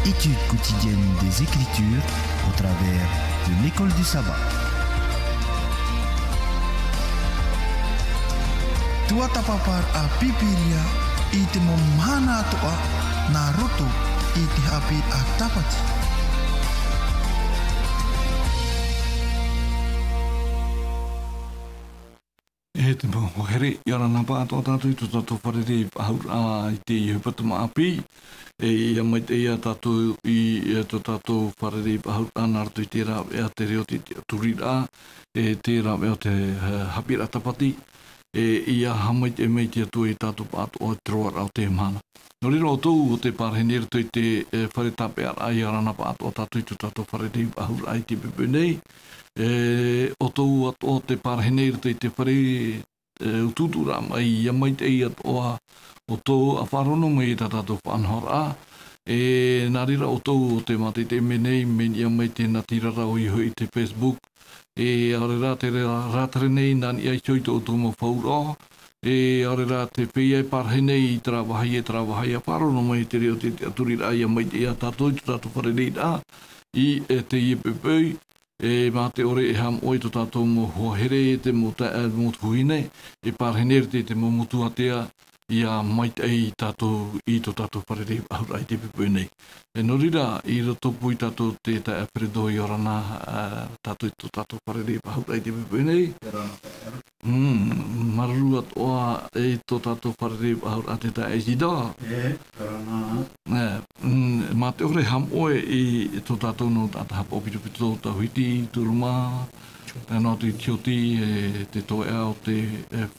Étude quotidienne des Écritures au travers de l'école du sabbat. Tua tapapar a pipiria i te momana atoa na roto i te hapi a tapati. E te mohere, i ara napa ato tātou i tō wharere haura i te hupatuma api. E ia mai te ia tātou i tō tātou wharere haura nā rato i te rā ea te reo te turira. E te rā ea te hapira tapati. E ia hamai te mei te atu i tātou pāto o te roa rao te mana. No riro o tōu o te pārhene rato i te whare tape ara i ara napa ato tātou i tō tātou wharere haura i te pepe nei. O tōu o te pārhene rato i te whare ututura mai ia mai te ia toa o tōu a wharono mai i tātou whanhora. Nā rira o tōu o te mate te menei men ia mai te natirara o iho i te Facebook. Aore rā te rātare nei nani ai tōi tō tō mo whauro. Aore rā te pēia pārhene i trawahai a wharono mai te reo te aturira ia mai te ia tātou i tātou whare reira i te iepepei. Mā te ore e ham oi tō tātou mo hohere e te mo tuhuine, e pārhenere te mo mutuatea ia mai ei tātou i tō tātou wharere ahura i te pepe nei. No rira, i roto pui tātou te tae aperedo i orana tātou i tō tātou wharere ahura i te pepe nei. Maruru atoa e tō tātou wharere ahura te tae e jida. Mā te ore ham oe i tō tātou no tātou hapa opirupito tō huiti, turuma, no te tioti, te toea o te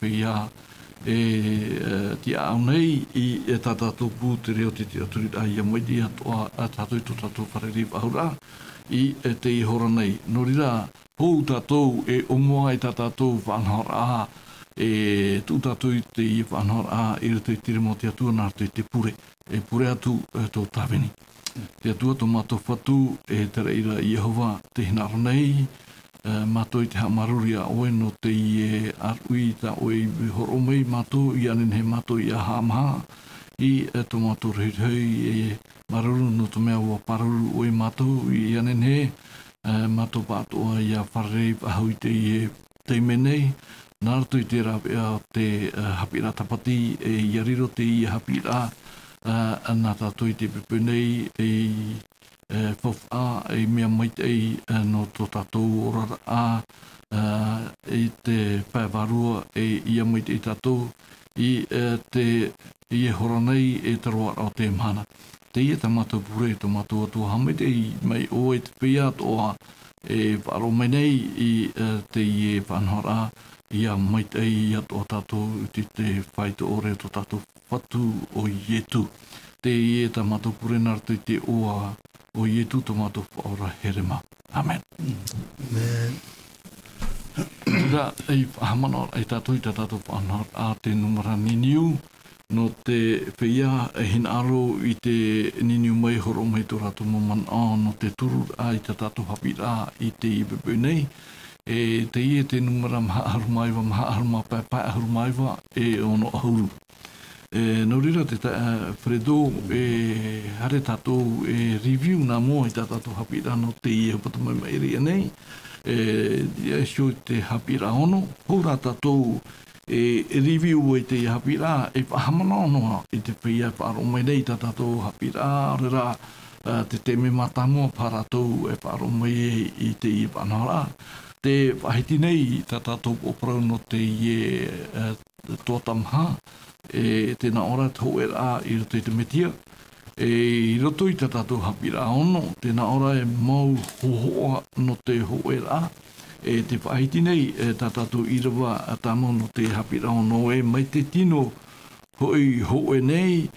whia, tia au nei i tātou pū te reo te aturira i a maiti atoa tātou i tō tātou wharere ahura i te ihora nei. No rira, pou tātou e omoa i tātou whanhora tū tātou i te i whanhora i rito i tire mo te atua nā rito i te pure. E pure atu tō tāwini. Te atua tō mātou whatu e te reira i Yehova te hinaro nei. Mātou i te hamaruri a oe no te i arui ta oe i horomei mātou i anen he mātou i a hamaha. I tō mātou rehirhei e maruru no tō mea ua paruru oe mātou i anen he. Mātou pātoa i a wharerei ahau i te menei. Nā rato i te rāpea te hapira tapati e iariro te i hapira. Nā tātou i te pepe nei whawha e mea maitei no tō tātou orara i te whaiwarua ia maitei tātou i te i hora nei e taroa o te mana. Te ia ta mātou pure tō mātou atua hametei mai o e te pia toa e wharo mai nei i te i whanhora ia maitei ia tō tātou i te whaito ore tō tātou whatu o Ietu. Te ie ta mātou pure nartu i te oa o Ietu tō mātou whaora herema. Amen. Amen. Rā, ei whahamana ei tātou i ta tātou whanhora a te numara niniu no te whia e hina aro i te niniu mai horo mai tō rātou moman no te turu a i ta tātou hapira i te ipepe nei. Te ie te numara maha harumaiwa pai harumaiwa e ono ahuru. No rira te Fredo hare tātou review nā mua i tā tātou hapira no te ie hupatamai mai rea nei. Ia sio te hapira ono, hora tātou review i te hapira e whahamana ono i te whia whaaro mai nei tā tātou hapira rira te teme matamua pārātou e whaaro mai i te ie whanara. Te wahiti nei tā tātou oprau no te ie tōtamha tēnā ora te hoera i roto i te metia. I roto i tā tātou hapira ono, tēnā ora e mau hohoa no te hoera. Te wahiti nei tā tātou irawa tāmo no te hapira ono e mai te tino hoi hoe nei.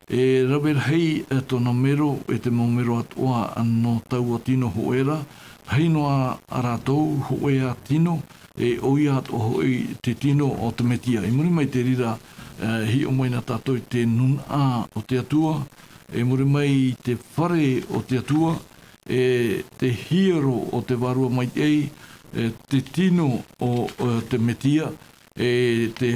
Rawerhei tōna mero e te maumero atoa no taua tino hoera. Hei noa aratou hoea tino oia ato hoi te tino o te metia. I muri mai te rira hi o mai na tātou te nuna o te atua. Muri mai te whare o te atua. Te hiero o te warua mai ei. Te tino o te metia. Te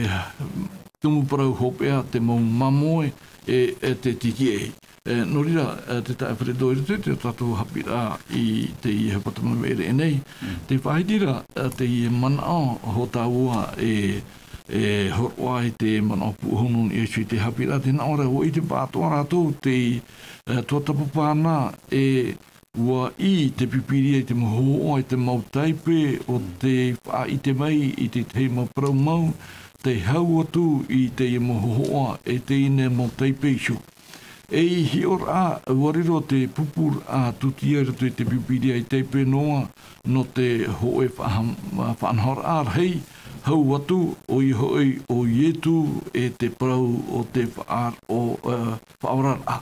tumuparau hopea te mau mamoe. Te tiki e. no rira te tae wharedo i te tātou hapira i te i hepatama mere nei. Te whaidira te i manao ho tāua horoa i te manao puhonon i esu i te hapira. Te naora o i te pātoa rātou te tuatapapāna ua i te pipiria i te mohoa i te mautaipe o te wha i te mai i te te maparau mau. Te hau atu i te mohoa e te ine mautaipe isu. E hi ora wariro te pupur a tutia rato i te pipiria i te penoa no te hoe whanhor ar hei hau atu o i hoi o ietu e te parau o te whaar o whaorar a.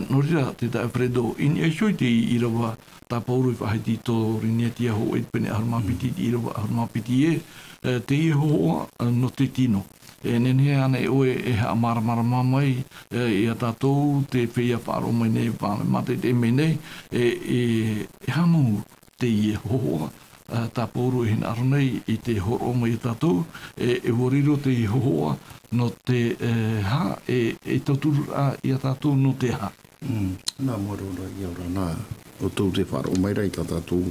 No rira te tae Fredo in e soi te i rawa ta pauru i whaheiti tō rinetia ho e pene aharmapiti i rawa aharmapiti te i hoa no te tino. E nene ane oe e ha maramara mamai i a tātou te whia whāro mai nei whāme mate te me nei e hamu te i hoa tā pōru e hina aronei i te horo mai i tātou e wariro te i hoa no te ha e tauturu i a tātou no te ha. Nā marora i aura nā o tau te whāro mai rei tā tātou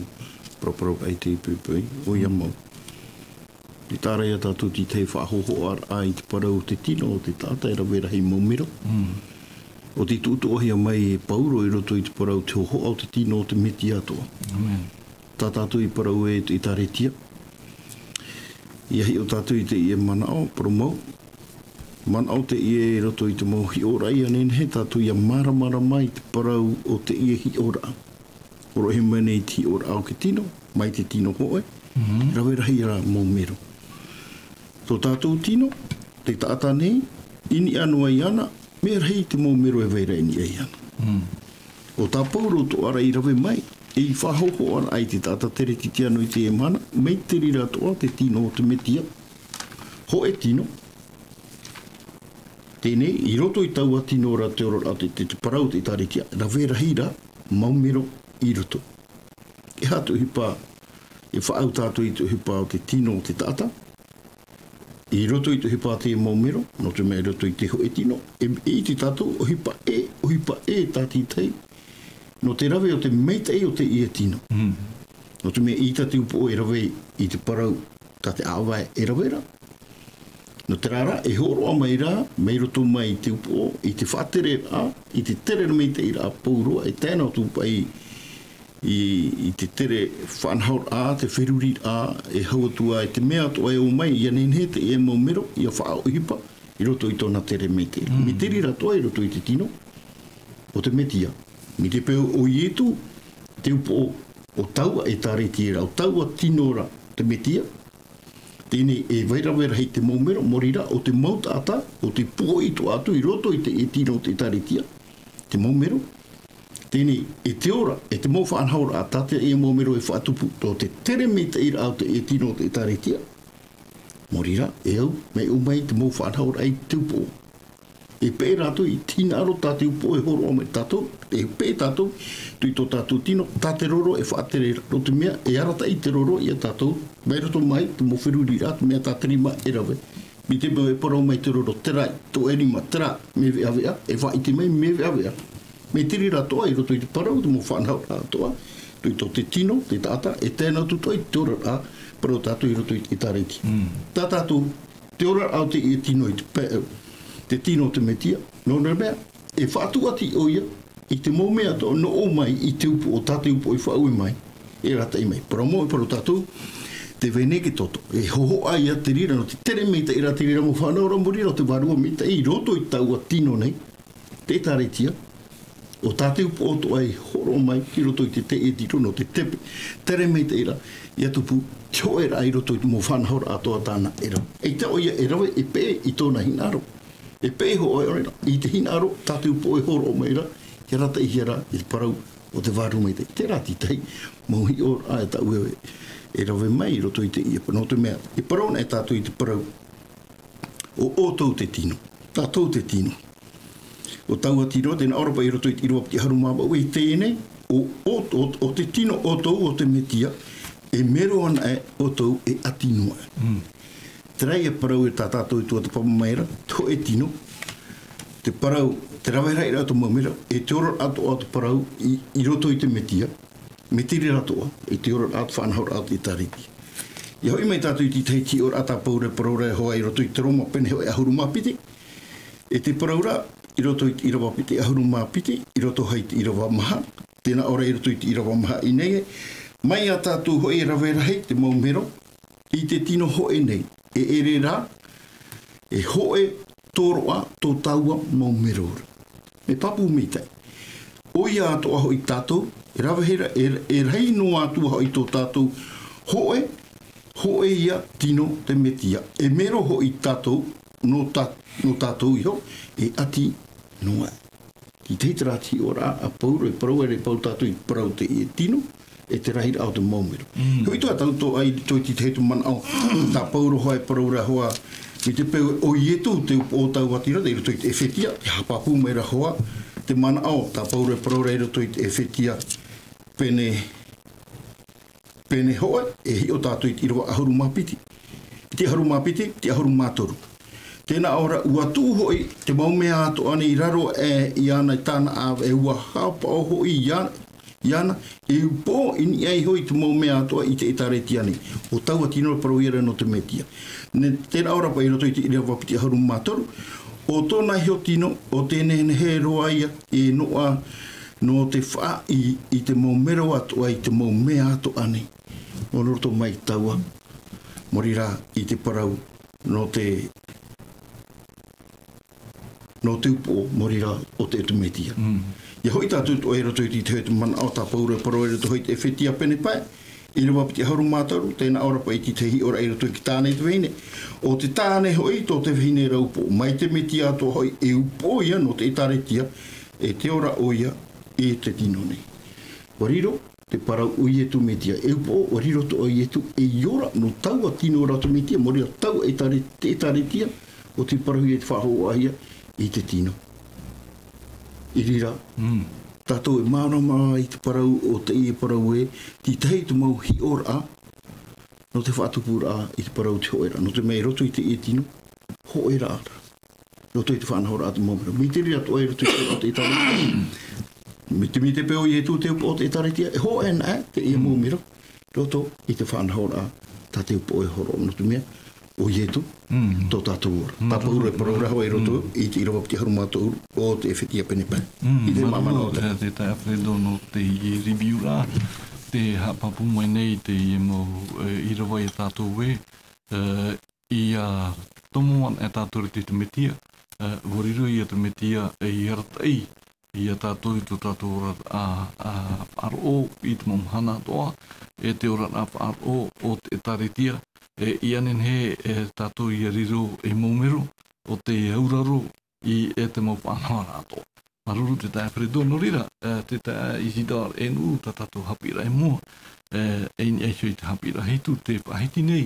proparau ai te pupui o ia mau. I tārai a tātou ti te whahoho ar ai te parau te tino o te tāta e rawera hei maumiro. O te tūtohia mai e pauro i roto i te parau te hoho au te tino o te meti atoa. Tā tātou i parau e i tāretia. Iahi o tātou i te i e manao, paromau. Manao te i e roto i te mau hi ora i anen he tātou i a maramara mai te parau o te i e hi ora. Oro he mene i ti ora au ke tino, mai te tino hoe. Rawera hei ara maumiro. Tō tātou tino, te tāta nei, ini anua i ana, mea rei te maumiro e veira ini ei ana. O tā pauro tō ara i rawe mai, e i whahoho ana ai te tāta tere titi anu i te e mana, mei te rira toa te tino o te metia. Ho e tino. Tēnei, i roto i taua tino ora te oro a te parau te taritia, rawera hei ra, maumiro i roto. E hatu hipa, e whaau tātou i te hipa o te tino o te tāta, i roto i te hipa te maumero, no te mea roto i te ho e tino, e te tātou o hipa e tāti tei, no te rawe o te meitei o te i e tino. No te mea i tāti upo e rawe i te parau tā te awae e rawera. No te rara, e horo a mai rā, mei roto mai i te upo, i te whātere rā, i te tere meitei rā paurua, e tēnā tūpai i te tere whanhaur a, te whiruri a, e hauatua e te mea toa e o mai, i anenhe te e maumero, i a whaau hipa, i roto i tōna tere mete. Mi teri ratoa i roto i te tino, o te metia. Mi te peo o ietu, te upo o taua e tāre tira, o taua tinora te metia, tēnei e waira hei te maumero, morira, o te mautata, o te puho i tō atu, i roto i te e tino te tāre tia, te maumero, tēnei, e te ora, e te mō whaanhaura a tātea e maumero e whaatupu tō te tere me te ira au te e tino te tāretia. Morira, e au, me umai te mō whaanhaura ai te upo. E pē rātou i tina aro tāte upo e horo ame tātou, e pē tātou, tui tō tātou tino, tāte roro e whaatere ro te mea, e arata i te roro i a tātou, mai roto mai, te mō whiruri rā, te mea tāterima e rawe. Mi te mea e parau mai te roro, terai, tō erima, tera, me vea vea, e wha i te mai, me vea vea. Me tiri ratoa i roto i te parau, te mō whanau ratoa, tui tō te tino, te tāta, e tēnā tutoa i te ora rā, parau tātou i roto i te tareti. Tā tātou, te ora au te i tino i te tino te metia, no mea, e whātu ati o ia, i te mō mea tō no o mai i te upo, o tāte upo i whaau i mai, e rata i mai. Parau mō, parau tātou, te veneke toto, e hoho ai a te rira, no te tere meita i rata i rira mō whanau ramurira, o te warua meita, i roto i taua tino nei, te taretia, o tāte upo o to ai horo mai ki roto i te e tiro no te tepe. Tere mei te ira, i atupu tio era i roto i te mō whanhaura atoa tāna era. E te oia e rawe e pē i tōna hinaro. E pē ho oi ora, i te hinaro, tāte upo e horo mai ra, ki rata i hera i te parau o te waru mai te. Te rati tei, mauhi ora a e ta ue e rawe mai i roto i te ia. No te mea, i parau e tātou i te parau o tau te tino. Tātou te tino. O taua tino, tēnā ora pai roto i te iroa pti haru māma, ui tēnei, o te tino o tau o te metia, e mero ana e o tau e atinoa. Te rei e parau e tā tātou i tua te pamamaira, to e tino, te parau Te rawe rai rau to maumira, e te ora ato atu parau i roto i te metia, metiri ratoa, e te ora atu whanahora atu i tariti. I hoi mai tātou i ti teiti ora ata paure paraura hoa i roto i te roma pene hoi ahuru mapiti, e te paraura i roto i te irawa piti, ahuru mapiti, i roto hai te irawa maha, tēnā ora i roto i te irawa maha i nege, mai a tātou hoi e rawe rai te maumero, i te tino hoe nei, e ere rā, e hoe tōroa tō taua maumero ora. Me papu mi tai. O ia ato aho i tātou, e rawahera, e rei no atu aho i tō tātou, hoe ia tino te metia. E mero ho i tātou, no tātou iho, e ati noa. Ki teitarati ora a pauro, e parau ere pau tātou i parau te e tino, e te rahira au te maumero. Hoi toa tātou ai toi ti te heitu man au, tā pauro hoa e parau ra hoa, mi te peo o ietu te o tau watira, te iro toi te efetia, te hapapu mai ra hoa, te mana au, tā pauro e parau ra iro toi te efetia, pene hoa, e hi o tātou i iro ahuru mapiti. Te ahuru mapiti, te ahuru mātoru. Tēnā ora, ua tū hoi, te maumea ato ane i raro e i ana i tāna a e ua hapa o hoi i ana, e upo ini ai hoi te maumea atoa i te etareti ane. O taua tino parau ira no te metia. Tēnā ora pa i roto i te ira wapiti ahuru mātoru, o tōna hio tino, o tēnei he roa ia, e noa no te wha i te maumero atoa i te maumea ato ane. O roto mai taua, morira i te parau no te upo morira o te etumetia. Ia hoi tātou o e roto i te hetu mana o tā paura parau e roto hoi te efetia pene pai, i rewa piti hauru mātaru, tēnā ora pa i ti te hi ora e roto i ki tāne te vehine. O te tāne hoi tō te vehine ra upo, mai te metia ato hoi e upo ia no te etaretia, e te ora o ia e te tino nei. Wariro, te parau o ietu metia, e upo o riro to o ietu e iora no taua tino rato metia, moria tau e te etaretia, o te parau i te whaho ahia, i te tino. I rira, tātou e māna i te parau o te i parau e, ti tei tu mau hi ora a, no te whaatupura a i te parau te hoera, no te mei roto i te e tino, hoera ara. Roto i te whanahora a te maumera. Mi te rira to e roto i te etaretia. Mi te peo i e tū te upo o te etaretia, e ho en e, te i e maumera, roto i te whanahora a, tā te upo e horo no te mea, o ietu, tō tātou ora. Tāpau ura e parau raho e roto, i te irawa piti haru mātou o te efetia pene pai. I te mamana o te. Te tai Alfredo no te review rā, te hapapu mai nei te i mo irawa e tātou e, i a tomoan e tātou te metia, wariru i a te metia e i aratai, i a tātou i tō tātou ora a aro i te momhana toa, e te ora a aro o te taretia, i anen he tātou i a riro e maumero o te auraro i e te mau whanahara ato. Maruru te tai Alfredo no rira, te tai Isidar e nu ta tātou hapira e mua, e ni eisho i te hapira heitu, te whahiti nei,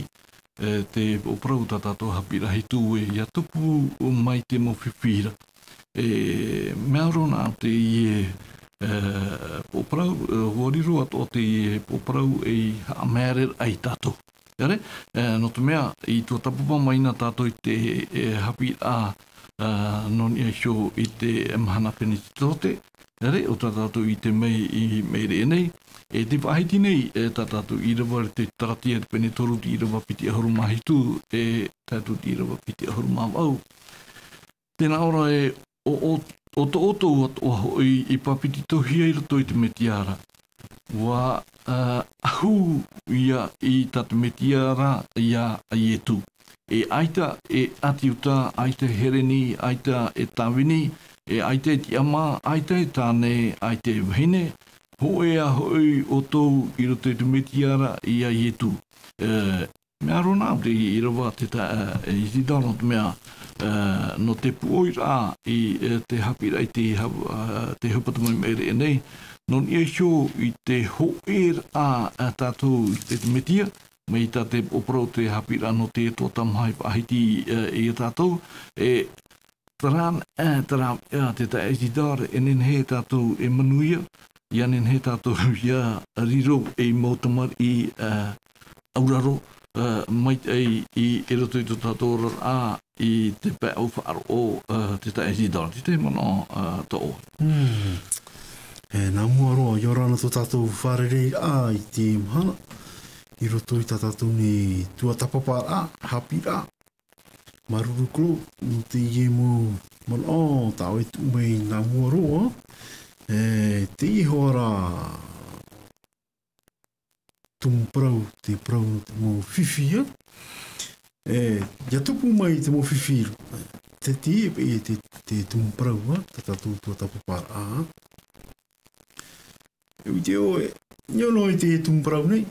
te oprau ta tātou hapira heitu e ia tupu mai te mau whiwhira. Mea rona te i oprau, horiro ato te i oprau e hamerer ai tātou. Iare, no te mea, i tō tapupa maina tātou i te hapi a noni eisho i te mahana pene tote, iare, o tātou i te mei i meire nei, e te wahiti nei, tā tātou i rawa te taratia te pene toru ti i rawa piti ahuru mahitu, e tātou ti i rawa piti ahuru mawau. Tēnā ora e o to oto ato i papiti tohia i rato i te metiara. Wa ahu ia i tatu metiara ia ietu. E aita e atiuta, aita hereni, aita e tawini, e aita e tiama, aita e tāne, aita e wahine, hoe a hoi o tau i roto i te metiara ia ietu. Mea rona te i rawa te Isidaro te mea no te puoira i te hapira i te hupata mai mere e nei, non i eisho i te hoer a tātou i te metia, mai tā te opro te hapira no te tō tamhai pahiti i tātou, e taran te ta Isidaro e nen he tātou e manuia, i anen he tātou ia riro e mautamar i auraro, mai ei i roto i tō tātou a i te pe au whaaro o te tae hidara, te mono to o. Nā mua roa, i orana tō tātou wharerei i te mahana. I roto i tātou ni tua tapapa hapi maruru klo, no te ie mo mana tāo e tu mei nā mua roa. Te ihoara tumprau, te prau mo whiwhia. Ia tupu mai te mo whiwhiru. Te tie e te tumprau, te tātou tua tapapa I te oe, niono I te tumprau nei.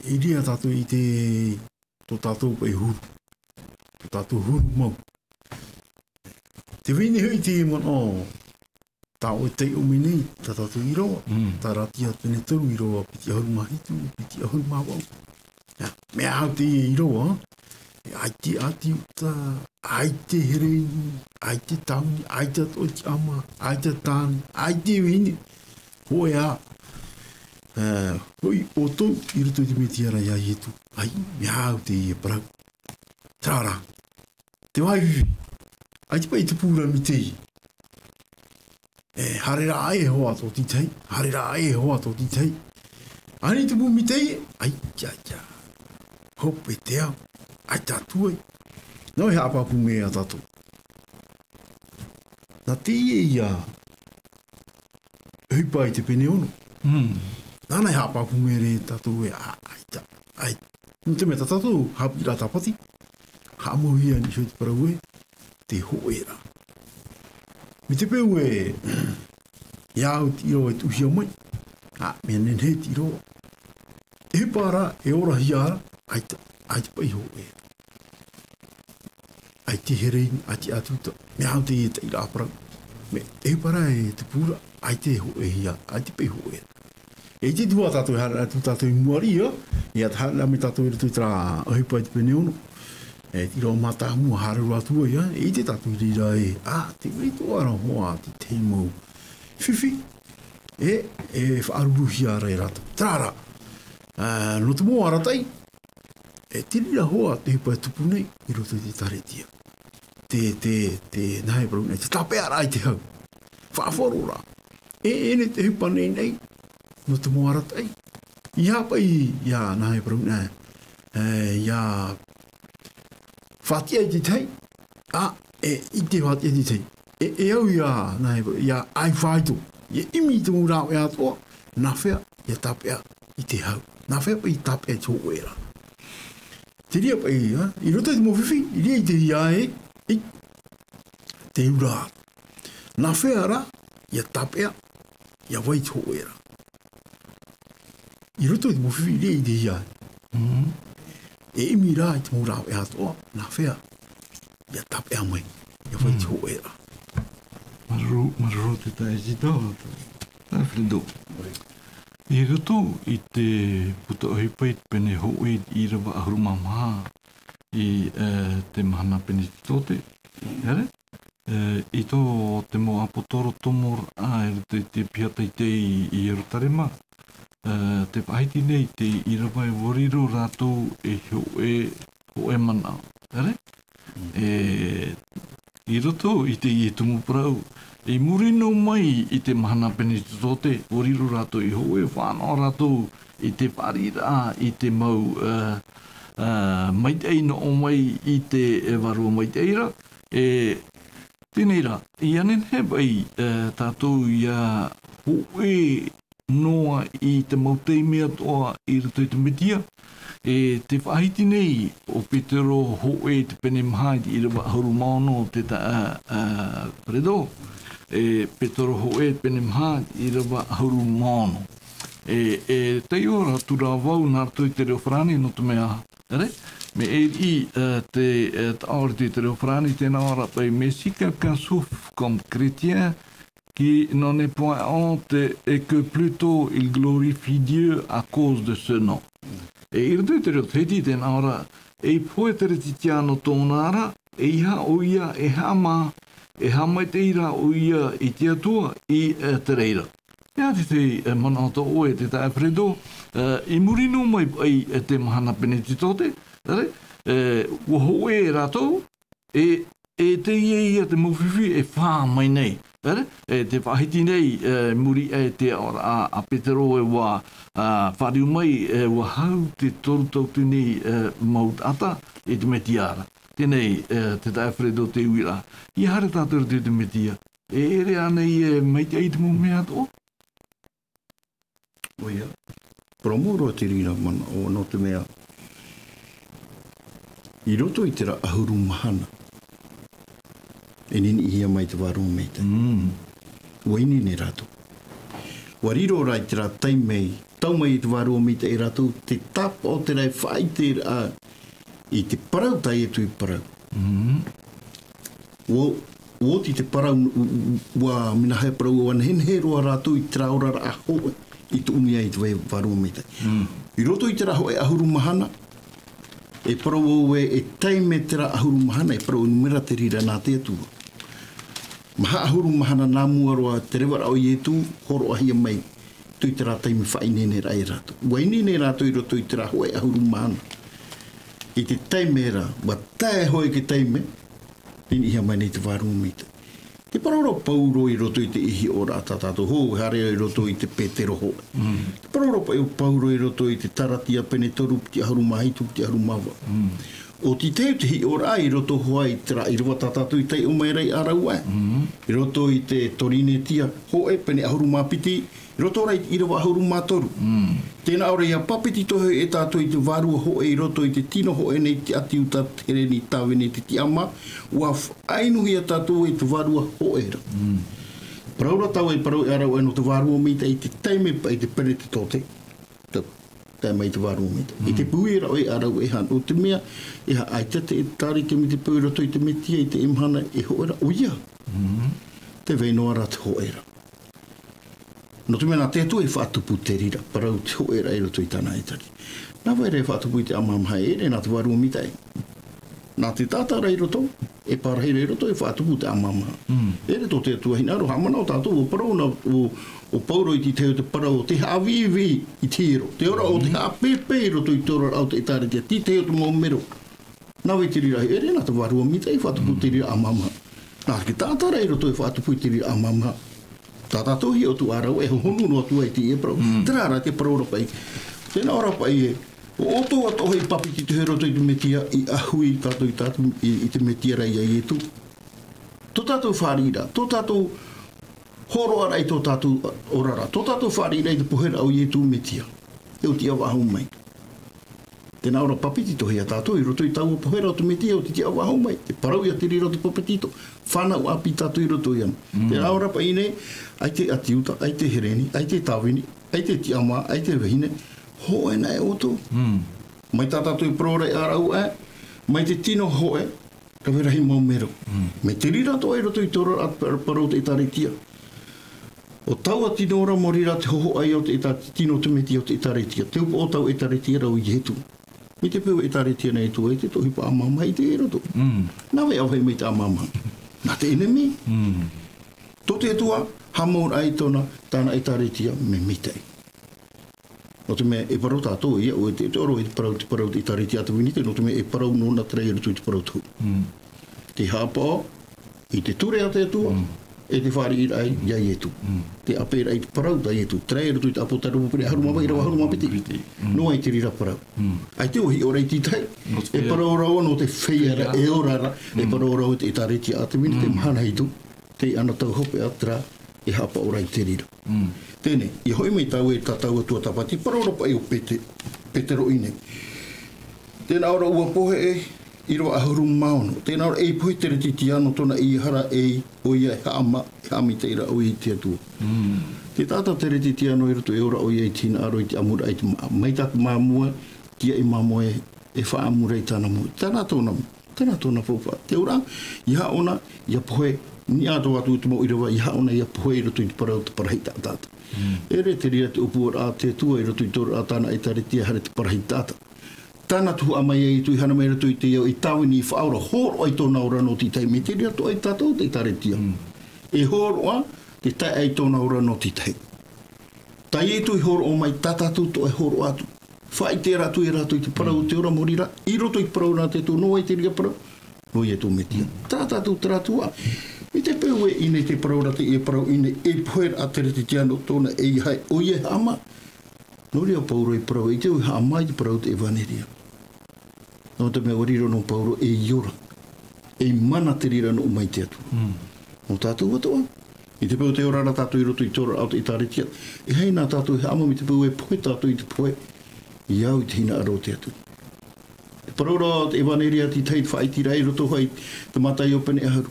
I ria tātou I te tō tātou pai huru. Tō tātou huru mau. Te wini hui te mana tāo e tei omi nei, tā tātou I roa. Tā ratia tene turu I roa, piti ahuru mahitu, piti ahuru mawau. Mea hau te I roa, ai te ati uta, ai te hereini, ai te tauni, ai te oti ama, ai te tāni, ai te wini. Hoi hoi o tō, I roto I te me tiara ia I etu. Ai, mea hau te I e parau. Tāra, te waiwiwi. Ai te pai te pūra mi te I. Hare rā e hoa tō ti tei. Hare rā e hoa tō ti tei. Ani te pū mi te I. Ai, tia. Hope te au. Ai tātua I. Nau he apapu mea tātou. Nā te I ia. Hupa I te pene ono. Nāna he apapu mea re tātou e ai. Nō te mea tātou hapi rā tapati. Ha amohia ni hoi te parau e. Te hoera. Me te peu e. Iau ti roa e tuhia mai. Mea nenhe ti roa. E para e ora hiara. Ai te pai hoera. Ai te hereini, ai te atuta. Mea hau te e te ira aparau. Me e para e te pūra. Ai te hoera. Ai te pai hoera. E te tua tātou e hara tu tātou I muari ia. Ia te hara me tātou e rato I tera ohipa I te pene ono. E ti roa mata mua hararu atua ia. E te tātou I rira e. Te rito ara hoa te teimau. Whiwhi. E whaaruru hiara e rata. Trara. No te mua aratai. E te rira hoa te hipa e tupu nei. I roto I te taretia. Te nahe parau nei. Te tapea rai te hau. Whaaforo rā. Ene te hipa nei. No te mua aratai. I hapa ia nahe parau nei. Ia whatia I te tei. I te whatia I te tei. E au ia nahe parau. Ia ai whaito. Ia imi te murau e atoa. Nā whea ia tapea I te hau. Nā whea pa I tapea tō era. Te ria pa I roto I te mowhiwhi. I ria I te ia I te ura. Nā whea ra ia tapea. Ia wai tō era. I roto I te mowhiwhi. I ria I te ia E imi rā I te murau e atoa. Nā whea ia tapea mai. Ia wai tō era. Maruru te tae hidara. Tae whindo. I roto I te puta ohipa I te pene hoi I rawa ahuru mamaha I te mahana pene titote. I tō te mo apotoro tomor te piata I te I Erotarema. Te paiti nei te I rawa e wariro rātou e hoe mana. I roto I te I tumuprau. I murino mai I te mahana pene titote, wariro rātou I hoe whānau rātou I te parira I te mau maitei no o mai I te warua maiteira. Tēnei rā, I anen he bai tātou ia hoe noa I te mautei mea toa I rato I te metia. Te whahiti nei o Petero hoe te pene mahai I rawa hauru maono te Predo. Petero hoe pene maha I rawa hauru maono. Tei ora tura wau nā rato I te reo whrani no te mea. Me te taore te reo whrani tēnā ora pai me si quelqu'un souffre comme chrétien qui n'en est point honte et que plutôt il glorifie Dieu à cause de ce nom. I rato I te reo tēti tēnā ora e poe tere titiano tōnara e iha o ia e hama e hamai te ira o ia I te atua I te reira. Ia te mana to oe te tae Fredo, I murino mai ai te mahana pene titote, ua hoe rātou, te ia te mawhiwi e wha mai nei. Te whahiti nei muri te ora a Petero e wa whariu mai wa hau te toru tautu nei maut ata e te metiara. Tēnei te Alfredo te uira. I hare tātou te metia. Ere anei mai te aiti mo mea to? Oia. Promoro te rira mana o no te mea. I roto i te ra ahuru mahana. E nini ia mai te waru meita. Waini ne rato. Wariro rai te ra taimei. Tau mai i te waru meita e rato. Te tapa o te rai whai te ra i te parau tai e tui parau. O ti te parau wa mina hai parau wan hen he roa rātou i te raurara a hoa i te umia i te wai waru meita. I roto i te raho e ahuru mahana, e parau e taime te ra ahuru mahana, e parau numera te rira nā te atua. Maha ahuru mahana nā mua roa te rewara o i etu, horo ahia mai, tui te rā taime whainene rai rātou. Wainene rātou i roto i te raho e ahuru mahana. I te taime era, wa tae hoi ke taime, nini ia mai nei te waru mita. Te paroro pauro i roto i te ihi o rā tātātou ho, hare i roto i te Petero ho. Te paroro pauro i roto i te taratia pene toru, ti ahuru mahitu, ti ahuru mawa. O ti teo te hi o rā i roto hoa i te rā i rua tātātou i tei o mai rei arau ai. I roto i te torine tia ho e pene ahuru mapiti, i roto rei i rua ahuru mātoru. Tēnā ora ia papiti tohe e tātou i te varua ho e i roto i te tino ho e nei te ati uta tere ni tāwe nei te tiama, ua ainuhi a tātou i te varua ho e ra. Paraura tau e parau e arau eno te varua mita i te taime pa i te pere te tote. Tai mai te waru mita. I te puera o e arau e han. O te mea, e ha aitete e tāri ke mi te puera to i te metia, i te imhana e hoera. O ia. Te veinoa rā te hoera. No te mea nā tētua e whātupu te rira. Parau te hoera e roto i tāna e tari. Nā vai re whātupu i te amamha e re nā te waru mita e. Nā te tātara i roto, e parahira i roto e whātupu te amamha. E re tō te atua hina aro, hamana o tātou o parau na o pauro i te teo te parau o te haawiwi i tiro. Te ora o te haapepe i roto i tōra au te etaretia. Ti teo te maumero. Nā wei te rira ere, nā te warua mita i whātupu te rira amamha. Nā ke tātara i roto i whātupu i te rira amamha. Tātātou hi o tu arau e honu no atua i te e parau. Te rāra te parau rapai. Tēnā ora pai e. O oto atoa i papiti te roto i te metia i ahui tātou i tātou i te metia rai ai e tu. Tō tātou whārira. Tō tātou horo arai tō tātou orara. Tō tātou whārira i te pohera au i e tu metia. E o tia wahu mai. Tēnā ora papiti tohe a tātou i roto i tau o pohera o te metia o te tia wahu mai. Te parau i a te riro te papitito. Whanau api tātou i roto i anu. Tēnā ora pa ine, ai te atiuta, ai te hereni, ai te tāwini, ai te tiama, ai te wehine. Hoe na e oto. Mai tātātou i prora i arau e, mai te tino hoe, ka werahi maumero. Mai te rira toa i roto i tōra parau te etaretia. O tau a tino ora mo rira te hoho ai o te tino te meti o te etaretia. Te upo o tau etaretia rau i hetu. Mi te pēu etaretia nei tu e te tohi pa amama i te e roto. Nawe au hei mai te amama. Nā te enemi. Tō te atua, hamaur ai tōna tāna etaretia me mitei. No te mea e parau tātou ia, o te oro e te parau te itariti ata winite, no te mea e parau nona trei rutu i te parau tau. Te hāpā, i te ture a te atua, e te whāri i rai, ia i etu. Te apera i te parau ta i etu, trei rutu i te apotaru pere, haru mawa i rawa haru mapiti. No ai te rira parau. Ai te ohi ora i titai, e parau rawa no te wheiara, e orara, e parau rawa te itariti ata winite, mahana i tu, te ana tau hope atra, e hapa ora i te rira. Tēne, i hoi mai tau e tatau atua tapati, paroropa e o Petero ine. Tēnā ora ua pohe e, i roa ahuru maono. Tēnā ora e pohe tere titi ano tona i hara e o ia e haama, e haami te ira o i te atua. Te tata tere titi ano i roto e ora o ia i tina aro i te amura i te mai tata māmua, kia i māmua e whaamura i tāna mua. Tēnā tōna whauwha. Te ora, i haona, i a pohe, ni ato atu te mau i rawa, i haona i a pohe i roto i te parau te parahi tātata. Ere te ria te upu a te tua i roto i tōra a tāna i taretia hare te parahi tāta. Tāna tuhu amai e i tui hana mai roto i te iau i tāwini i whaora horo ai tōna ora no ti tai me te ria to ai tātou te taretia. E horo a te tai ai tōna ora no ti tai. Tai e tui horo o mai tātātou to ai horo atu. Whai te ratu i te parau te ora morira. I roto i parau nā te tō no ai te ria parau. no ia tō metia. Tā tātou tratua. I te peu e ine te paraurate e parau ine e poer a tere te tiano tōna e hai o ie hama. No rea pauro e parau, i te ui hama i te parau te evaneria. No te mea wariro no pauro e iora. E mana te rira no umai te atu. No tātou watoa. I te peu te orara tātou i roto i tōra au te itaretia. E hei nā tātou he ama mi te peu e poe tātou i te poe. I au i te hina aro te atu. Te paraura te evaneria ti teit whaitira i roto hai te matai opene e haru.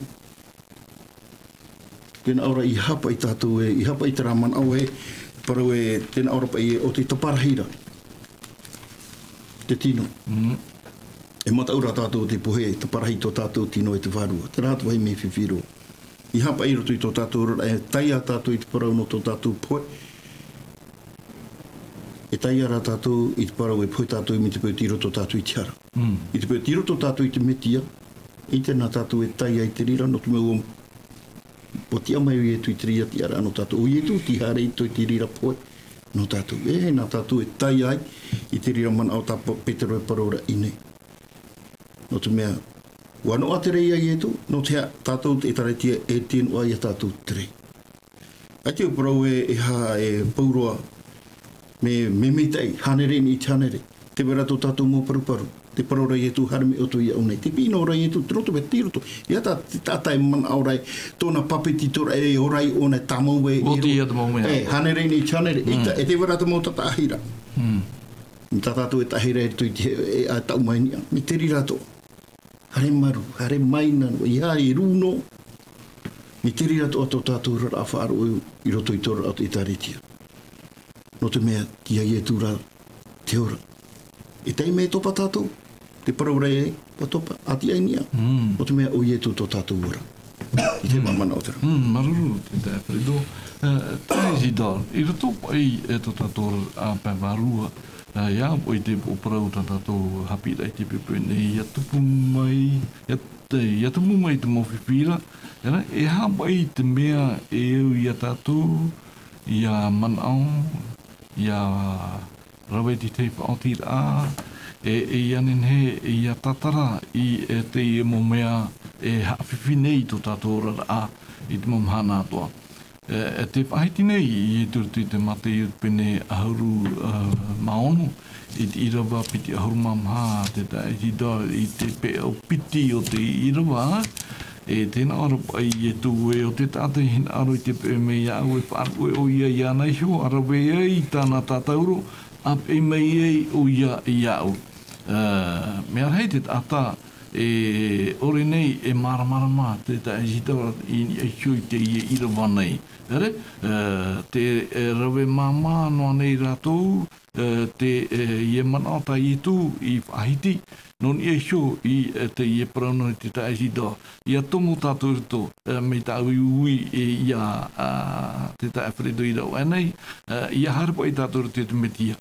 Tēnā aura i hapa i tātou e, i hapa i te raman au e, parau e tēnā aura pa i e o te taparahira. Te tino. E mataura tātou te pohe, taparahi tō tātou tino e te wharua. Te rātua i me whiwhiro. I hapa i roto i tō tātou rara, e taia tātou i te parau no tō tātou poe. E taia rā tātou i te parau e poe tātou i me te peo tiro tō tātou i te hara. I te peo tiro tō tātou i te metia, i tēnā tātou e taia i te rira, no tu meu po tia mai e tu i te ria ti ara no tātou. O i tu ti hare i tu i te rira poe, no tātou. E nā tātou e taia i te rira mana au tāpa Petero e paraura ine. No te mea, wano a te rei ai e tu, no te tātou e taretia e tēnu ai a tātou te rei. Ai te uparau e ha e pauroa me meitei, hanere ni te hanere. Te wera tō tātou mō paruparu. Te paraura i e tu harame o tu i au nei. Te pino ora i e tu, te roto me tiroto. Ia tā tātai man aurai, tōna papeti tora e orai o nei tamau e... O te ia te mau mea. E, hanere ni te hanere. E te wera te mō tata ahira. Tā tātou e tahira e tu i te a tau mai nia. Mi te rira tō. Hare maru, hare maina, ia i runo. Mi te rira tō ato tātou rara a whaaro i roto i tora ato i taretia. No te mea, kia i e tu rā te ora. E tei mea topa tātou. Te paraura e patopa, ati ai nia. O te mea o i e tu tō tātou ora. I te mamana o te ra. Maruru, te te aparido. Tēnei zidar, i roto pai e tō tātou a pēwarua. Ia, o i te oparau tā tātou hapira i te pepene. Ia tupu mai, ia tupu mai te mawhiwhira. E hapa i te mea e eu i a tātou, ia manao, ia rawe ti te whaotira, e anen he, ia tatara i te i mo mea e hawhiwhi nei tō tātou rara i te mamhana atoa. E te whahiti nei i turutu i te mate i pene ahuru maono, i te irawa piti ahuru mamha, te taihida i te pe au piti o te irawa, e tēnā arapa i e tu e o te tātai hina aro i te pe me iau e whaarue o ia i anai hio, arawe ei tāna tātauro, ap e mei ei o ia i iau. Mea rei te tāta, ore nei e maramarama te taihida i hio i te i irawa nei. Te rawe mama noa nei rātou, te ie manata i tu i whahiti, non i hio i te ie parano i te taihida. Ia tomo tātou rito, mei tā ui ia te taifredo i rau anei, ia harpa i tātou rito te metia.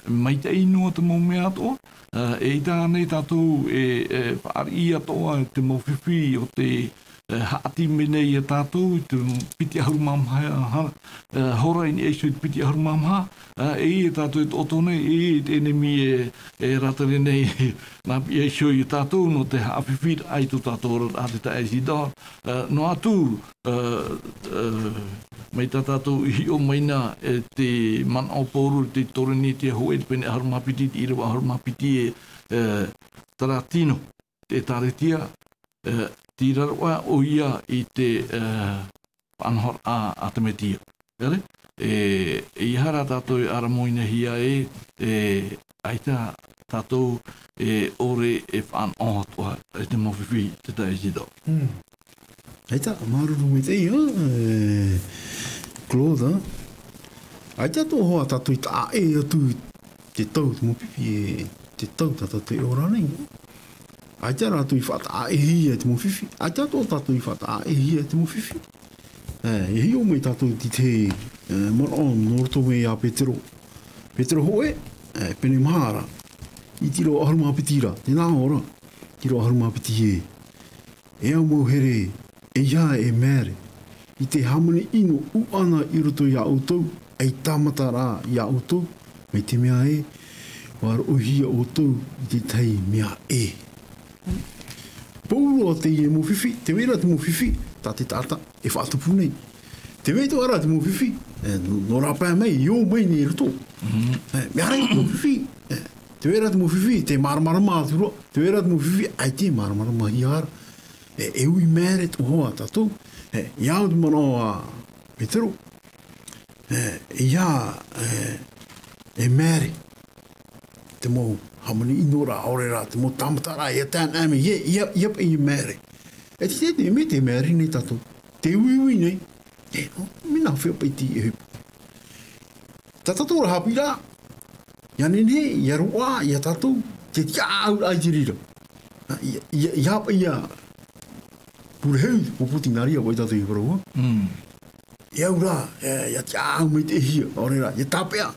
Mai te inua te mau mea atoa, e i tā nei tātou e whaari i atoa te mau whiwhi o te haati menei e tātou, te piti ahuru mamha, horai ni eiso i piti ahuru mamha, e tātou e tōtone, e enemi e ratare nei, nā pi eiso i tātou, no te hawhiwhi ai tō tātou a te taihida. No atu, mai tā tātou i o maina te manao pōru, te toreni te hoe, te pene ahuru mapiti, te irawa ahuru mapiti e taratino, te taretia, tirarua o ia i te anhor a te metia. I hara tātou ara moina hia aita tātou ore e whan ohatua e te mawhiwhi te taihida. Aita, maruru me te ia, Claude, aita tō hoa tātou i tā e atu te tau, te mawhiwhi te tau tātou te ora nei. Aita rātou i whata e hia te mawhiwhi. Aita tō tātou i whata e hia te mawhiwhi. E hi o mei tātou ti te moron noroto me a Petero. Petero hoe, pene mahara. I tiro ahuru mapitira, te nā ora. Tiro ahuru mapiti e. E au mau here, e ia e mere. I te hamane ino uana i roto i a autou, ei tamata rā i a autou. Mei te mea e, wāra ohia autou i te tei mea e. Paulo o te ie mo whiwhi, te wera te mo whiwhi, ta te tata, e whaatupu nei. Te weito ara te mo whiwhi, no rapa mai, yo mai ni rato. Me harai mo whiwhi, te wera te mo whiwhi, te maramarama atura, te wera te mo whiwhi, ai te maramarama hi ara. E ui mere tu hoa tatou, iau te mano a Petero, ia e mere, te mo hamani inora aurera, te mo tamatara, ia tan ame, ia pa i mere. E te me te mere nei tatou, te ui nei, mina whio pa i ti e hupu. Ta tatou ra hapi rā, ia nene, ia roa, ia tatou, te tia au ai te rira. Ia pa ia, pureheu, o puti ngaria wai tatou i parau. Ia ura, ia tia au mai te hia, aurera, ia tapea,